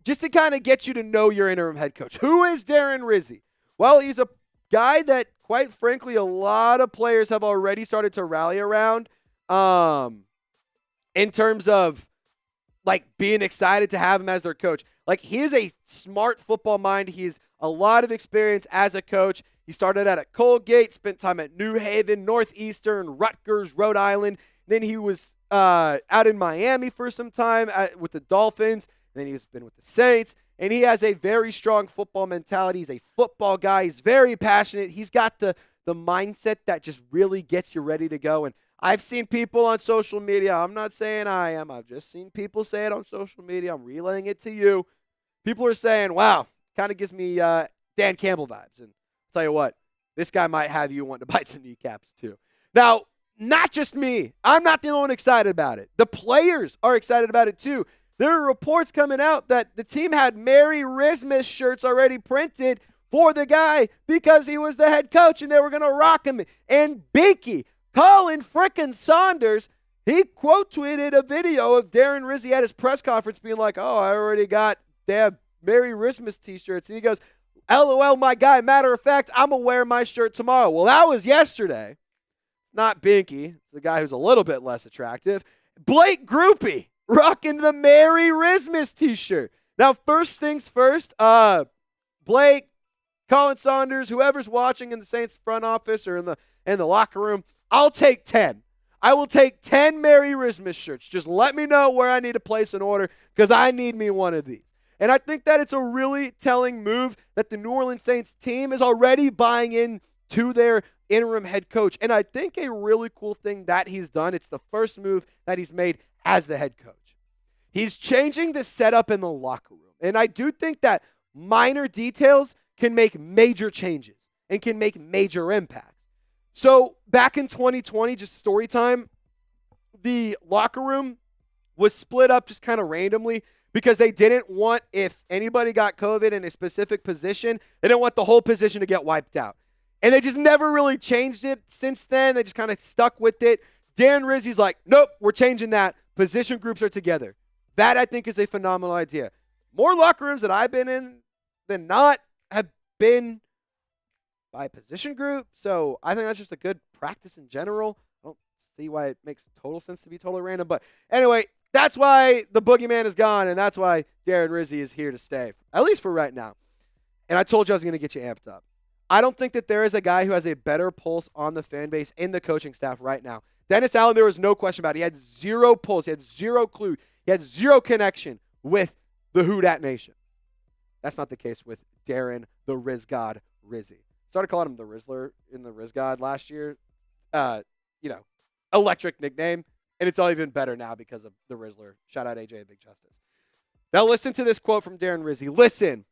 just to kind of get you to know your interim head coach, who is Darren Rizzi? Well, he's a guy that, quite frankly, a lot of players have already started to rally around in terms of like being excited to have him as their coach. Like, he is a smart football mind. He has a lot of experience as a coach. He started out at Colgate, spent time at New Haven, Northeastern, Rutgers, Rhode Island. Then he was out in Miami for some time with the Dolphins. Then he's been with the Saints. And he has a very strong football mentality. He's a football guy. He's very passionate. He's got the mindset that just really gets you ready to go. And I've seen people on social media. I'm not saying I am. I've just seen people say it on social media. I'm relaying it to you. People are saying, wow, kind of gives me Dan Campbell vibes. And I'll tell you what, this guy might have you want to bite some kneecaps too. Now, not just me. I'm not the only one excited about it. The players are excited about it too. There are reports coming out that the team had Merry Christmas shirts already printed for the guy because he was the head coach and they were going to rock him. And Binky, Colin frickin' Saunders, he quote tweeted a video of Darren Rizzi at his press conference being like, oh, I already got damn Merry Christmas t-shirts. And he goes, LOL, my guy. Matter of fact, I'm going to wear my shirt tomorrow. Well, that was yesterday. Not Binky. It's the guy who's a little bit less attractive. Blake Groupie rocking the Merry Christmas t-shirt. Now, first things first, Blake, Colin Saunders, whoever's watching in the Saints front office or in the locker room, I'll take 10. I will take 10 Merry Christmas shirts. Just let me know where I need to place an order because I need me one of these. And I think that it's a really telling move that the New Orleans Saints team is already buying in to their interim head coach. And I think a really cool thing that he's done, it's the first move that he's made as the head coach. He's changing the setup in the locker room. And I do think that minor details can make major changes and can make major impacts. So back in 2020, just story time, the locker room was split up just kind of randomly because they didn't want, if anybody got COVID in a specific position, they didn't want the whole position to get wiped out. And they just never really changed it since then. They just kind of stuck with it. Darren Rizzi's like, nope, we're changing that. Position groups are together. That, I think, is a phenomenal idea. More locker rooms that I've been in than not have been by position group. So I think that's just a good practice in general. I don't see why it makes total sense to be totally random. But anyway, that's why the boogeyman is gone, and that's why Darren Rizzi is here to stay, at least for right now. And I told you I was going to get you amped up. I don't think that there is a guy who has a better pulse on the fan base in the coaching staff right now. Dennis Allen, there was no question about it. He had zero pulse. He had zero clue. He had zero connection with the Who Dat Nation. That's not the case with Darren the Riz God Rizzi. Started calling him the Rizzler in the Riz God last year. Electric nickname. And it's all even better now because of the Rizzler. Shout out AJ and Big Justice. Now listen to this quote from Darren Rizzi. Listen,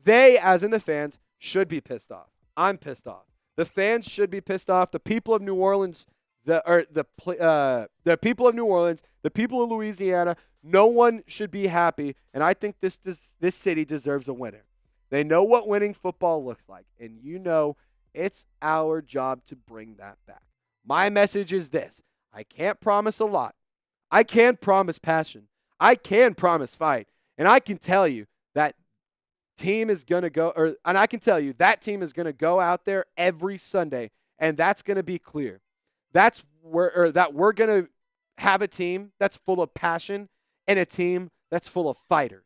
they, as in the fans, should be pissed off. I'm pissed off. The fans should be pissed off. The people of New Orleans, the people of New Orleans, the people of Louisiana, no one should be happy. And I think this city deserves a winner. They know what winning football looks like. And it's our job to bring that back. My message is this. I can't promise a lot. I can promise passion. I can promise fight. And I can tell you that team is going to go, and I can tell you that team is going to go out there every Sunday, and that's going to be clear. That we're going to have a team that's full of passion and a team that's full of fighters.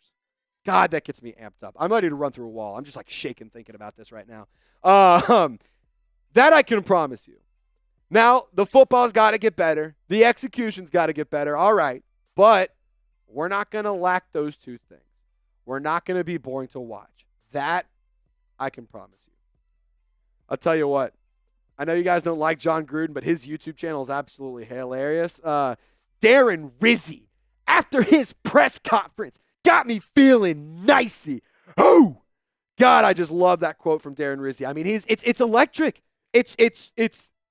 God, that gets me amped up. I'm ready to run through a wall. I'm just like shaking thinking about this right now. That I can promise you. Now, the football's got to get better. The execution's got to get better. All right. But we're not going to lack those two things. We're not going to be boring to watch. That I can promise you. I'll tell you what. I know you guys don't like John Gruden, but his YouTube channel is absolutely hilarious. Darren Rizzi, after his press conference, got me feeling nicey. Oh, God, I just love that quote from Darren Rizzi. I mean, it's electric. It's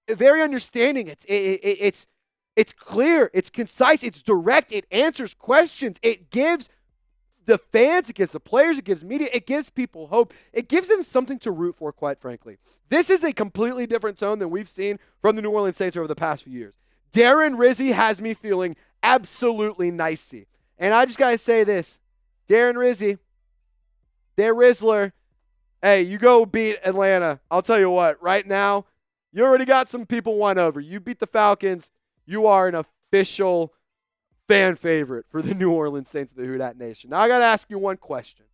very understanding. It's clear. It's concise. It's direct. It answers questions. It gives the fans, it gives the players, it gives media, it gives people hope. It gives them something to root for, quite frankly. This is a completely different tone than we've seen from the New Orleans Saints over the past few years. Darren Rizzi has me feeling absolutely nicey. And I just got to say this. Darren Rizzi, their Rizzler, hey, you go beat Atlanta. I'll tell you what, right now, you already got some people won over. You beat the Falcons. You are an official fan favorite for the New Orleans Saints of the Who Dat Nation. Now, I got to ask you one question.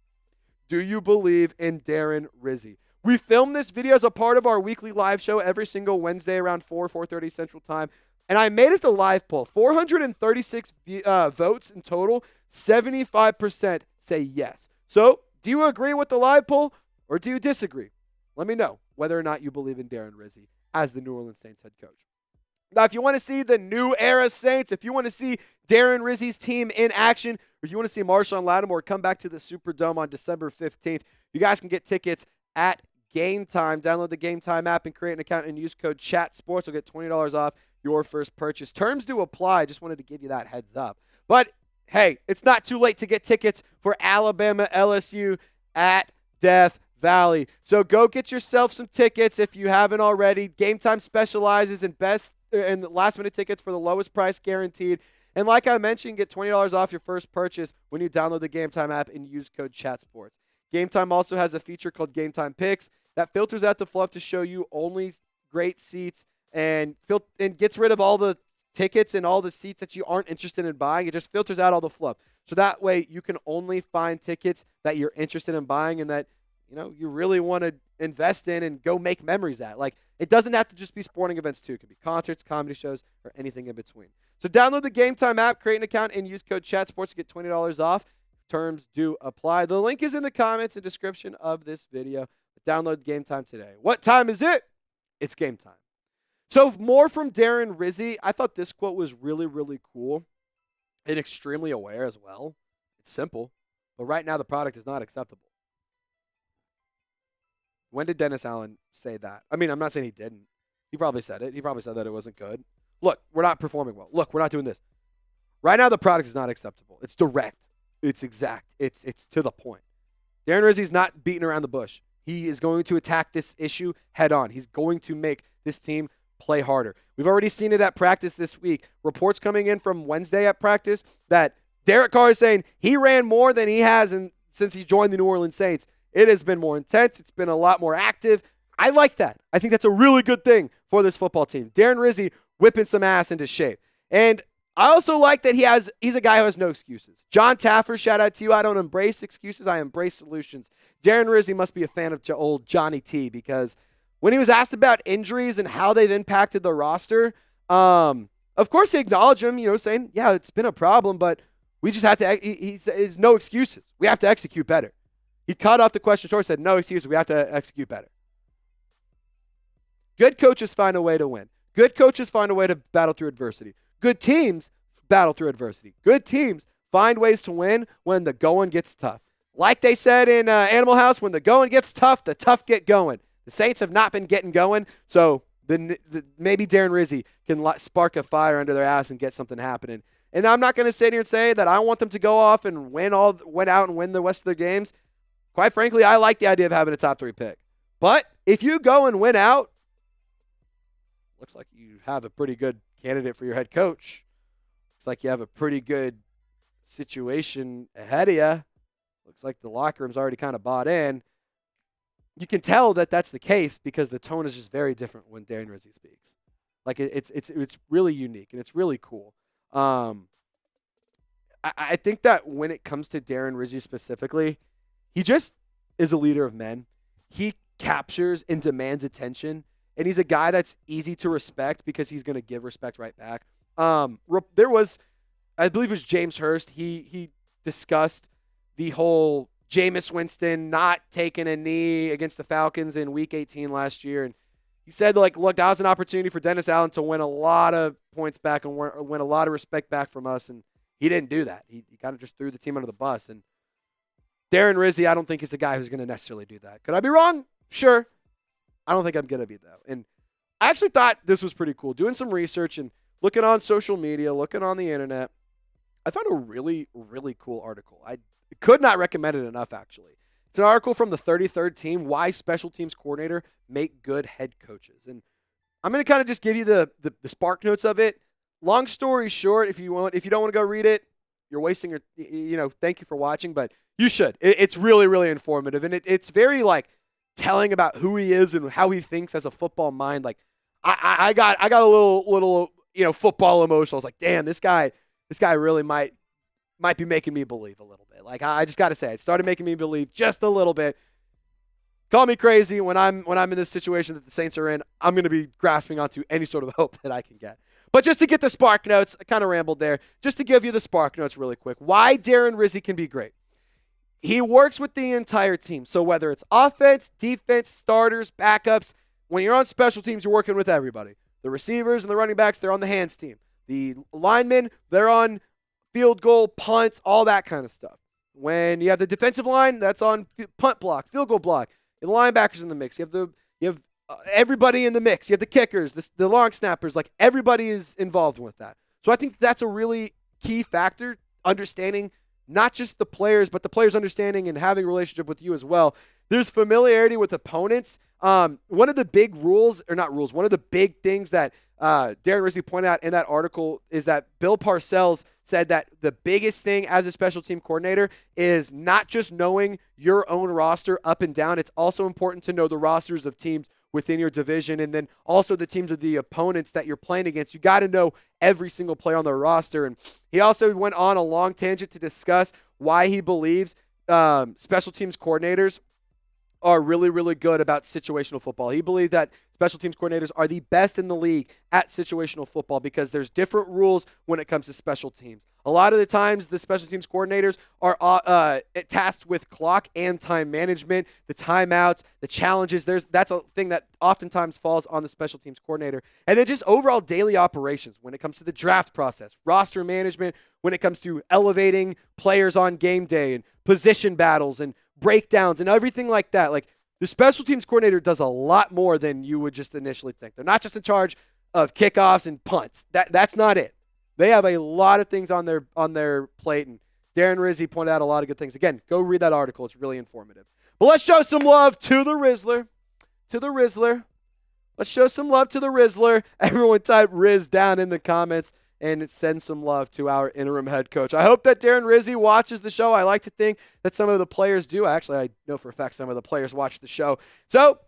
Do you believe in Darren Rizzi? We film this video as a part of our weekly live show every single Wednesday around 4:30 Central Time. And I made it the live poll. 436 votes in total. 75% say yes. So, do you agree with the live poll or do you disagree? Let me know whether or not you believe in Darren Rizzi as the New Orleans Saints head coach. Now, if you want to see the new era Saints, if you want to see Darren Rizzi's team in action, or if you want to see Marshon Lattimore come back to the Superdome on December 15th, you guys can get tickets at Game Time. Download the Game Time app and create an account and use code CHATSPORTS. You'll get $20 off your first purchase. Terms do apply. Just wanted to give you that heads up. But, hey, it's not too late to get tickets for Alabama LSU at Death Valley. So go get yourself some tickets if you haven't already. Game Time specializes in last-minute tickets for the lowest price guaranteed. And like I mentioned, get $20 off your first purchase when you download the Game Time app and use code CHATSPORTS. Game Time also has a feature called Game Time Picks that filters out the fluff to show you only great seats and gets rid of all the tickets and all the seats that you aren't interested in buying. It just filters out all the fluff. So that way you can only find tickets that you're interested in buying and that you really want to invest in and go make memories at. Like, it doesn't have to just be sporting events, too. It could be concerts, comedy shows, or anything in between. So download the Game Time app, create an account, and use code CHATSPORTS to get $20 off. Terms do apply. The link is in the comments and description of this video. Download Game Time today. What time is it? It's game time. So more from Darren Rizzi. I thought this quote was really, really cool and extremely aware as well. It's simple, but right now the product is not acceptable. When did Dennis Allen say that? I mean, I'm not saying he didn't. He probably said it. He probably said that it wasn't good. Look, we're not performing well. Look, we're not doing this. Right now, the product is not acceptable. It's direct. It's exact. It's to the point. Darren Rizzi's not beating around the bush. He is going to attack this issue head on. He's going to make this team play harder. We've already seen it at practice this week. Reports coming in from Wednesday at practice that Derek Carr is saying he ran more than he has since he joined the New Orleans Saints. It has been more intense. It's been a lot more active. I like that. I think that's a really good thing for this football team. Darren Rizzi whipping some ass into shape. And I also like that he's a guy who has no excuses. John Taffer, shout out to you. I don't embrace excuses. I embrace solutions. Darren Rizzi must be a fan of old Johnny T because when he was asked about injuries and how they've impacted the roster, of course he acknowledged him, saying, yeah, it's been a problem, but we just have to, he says, no excuses. We have to execute better. He cut off the question short, said, no excuses, we have to execute better. Good coaches find a way to win. Good coaches find a way to battle through adversity. Good teams battle through adversity. Good teams find ways to win when the going gets tough. Like they said in Animal House, when the going gets tough, the tough get going. The Saints have not been getting going, so maybe Darren Rizzi can spark a fire under their ass and get something happening. And I'm not going to sit here and say that I want them to go off and win out and win the rest of their games. Quite frankly, I like the idea of having a top 3 pick. But if you go and win out, looks like you have a pretty good candidate for your head coach. Looks like you have a pretty good situation ahead of you. Looks like the locker room's already kind of bought in. You can tell that that's the case because the tone is just very different when Darren Rizzi speaks. Like it's really unique and it's really cool. I think that when it comes to Darren Rizzi specifically, he just is a leader of men. He captures and demands attention, and he's a guy that's easy to respect because he's going to give respect right back. There was, I believe it was James Hurst. He discussed the whole Jameis Winston not taking a knee against the Falcons in Week 18 last year. And he said, like, look, that was an opportunity for Dennis Allen to win a lot of points back and win a lot of respect back from us. And he didn't do that. He kind of just threw the team under the bus. And Darren Rizzi, I don't think is the guy who's going to necessarily do that. Could I be wrong? Sure. I don't think I'm going to be, though. And I actually thought this was pretty cool. Doing some research and looking on social media, looking on the internet, I found a really, really cool article. I could not recommend it enough, actually. It's an article from the 33rd Team, Why Special Teams Coordinator Make Good Head Coaches. And I'm going to kind of just give you the spark notes of it. Long story short, if you don't want to go read it, you're wasting your, thank you for watching, but you should. It's really, really informative. And it's very, like, telling about who he is and how he thinks as a football mind. Like, I got a little football emotional. I was like, damn, this guy really might be making me believe a little bit. Like, I just got to say, it started making me believe just a little bit. Call me crazy when I'm in this situation that the Saints are in. I'm going to be grasping onto any sort of hope that I can get. But just to get the spark notes, I kind of rambled there. Just to give you the spark notes really quick. Why Darren Rizzi can be great. He works with the entire team. So whether it's offense, defense, starters, backups, when you're on special teams, you're working with everybody. The receivers and the running backs, they're on the hands team. The linemen, they're on field goal, punts, all that kind of stuff. When you have the defensive line, that's on punt block, field goal block. The linebackers in the mix. You have everybody in the mix. You have the kickers, the long snappers. Like, everybody is involved with that. So I think that's a really key factor, understanding not just the players, but the players understanding and having a relationship with you as well. There's familiarity with opponents. One of the big one of the big things that Darren Rizzi pointed out in that article is that Bill Parcells said that the biggest thing as a special team coordinator is not just knowing your own roster up and down. It's also important to know the rosters of teams within your division, and then also the teams of the opponents that you're playing against. You got to know every single player on the roster. And he also went on a long tangent to discuss why he believes special teams coordinators are really, really good about situational football. He believed that special teams coordinators are the best in the league at situational football because there's different rules when it comes to special teams. A lot of the times, the special teams coordinators are tasked with clock and time management, the timeouts, the challenges. That's a thing that oftentimes falls on the special teams coordinator. And then just overall daily operations when it comes to the draft process, roster management, when it comes to elevating players on game day and position battles and breakdowns and everything like that. Like, the special teams coordinator does a lot more than you would just initially think. They're not just in charge of kickoffs and punts. That's not it. They have a lot of things on their plate, and Darren Rizzi pointed out a lot of good things. Again, go read that article. It's really informative. But let's show some love to the Rizzler. Let's show some love to the Rizzler. Everyone type Riz down in the comments and send some love to our interim head coach. I hope that Darren Rizzi watches the show. I like to think that some of the players do. Actually, I know for a fact some of the players watch the show. So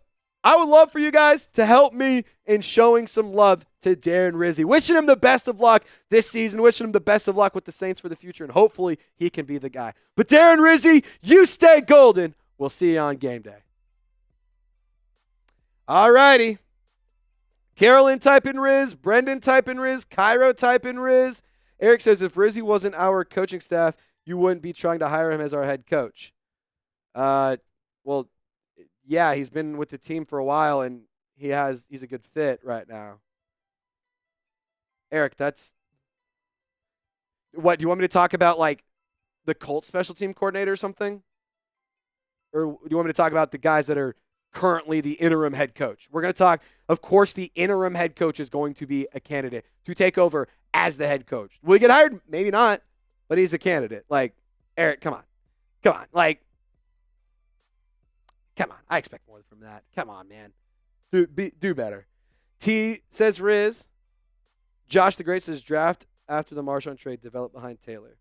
I would love for you guys to help me in showing some love to Darren Rizzi. Wishing him the best of luck this season. Wishing him the best of luck with the Saints for the future. And hopefully he can be the guy. But Darren Rizzi, you stay golden. We'll see you on game day. All righty. Carolyn type in Riz, Brendan type in Riz, Cairo type in Riz. Eric says, if Rizzi wasn't our coaching staff, you wouldn't be trying to hire him as our head coach. Well, yeah, he's been with the team for a while, and he's a good fit right now. Eric, that's what, do you want me to talk about, like, the Colts special team coordinator or something? Or do you want me to talk about the guys that are currently the interim head coach? We're going to talk, of course, the interim head coach is going to be a candidate to take over as the head coach. Will he get hired? Maybe not, but he's a candidate. Like, Eric, come on. Like, come on. I expect more from that. Come on, man. Do better. T says Riz. Josh the Great says draft after the Marshon trade, develop behind Taylor.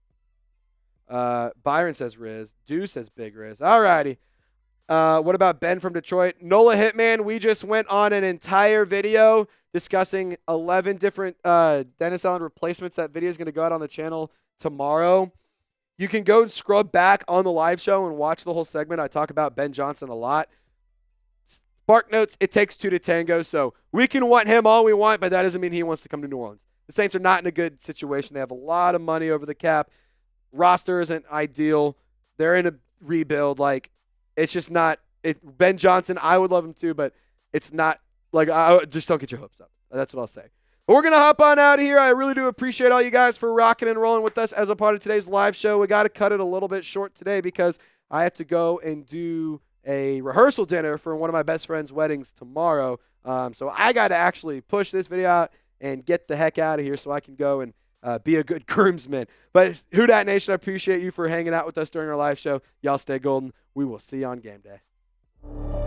Byron says Riz. Do says Big Riz. All righty. What about Ben from Detroit? Nola Hitman, we just went on an entire video discussing 11 different Dennis Allen replacements. That video is going to go out on the channel tomorrow. You can go and scrub back on the live show and watch the whole segment. I talk about Ben Johnson a lot. Spark notes, it takes two to tango, so we can want him all we want, but that doesn't mean he wants to come to New Orleans. The Saints are not in a good situation. They have a lot of money over the cap. Roster isn't ideal. They're in a rebuild. Like, it's just not. Ben Johnson, I would love him too, but it's not like just don't get your hopes up. That's what I'll say. But we're gonna hop on out of here. I really do appreciate all you guys for rocking and rolling with us as a part of today's live show. We got to cut it a little bit short today because I have to go and do a rehearsal dinner for one of my best friend's weddings tomorrow. So I got to actually push this video out and get the heck out of here so I can go and be a good groomsman. But Who Dat Nation, I appreciate you for hanging out with us during our live show. Y'all stay golden. We will see you on game day.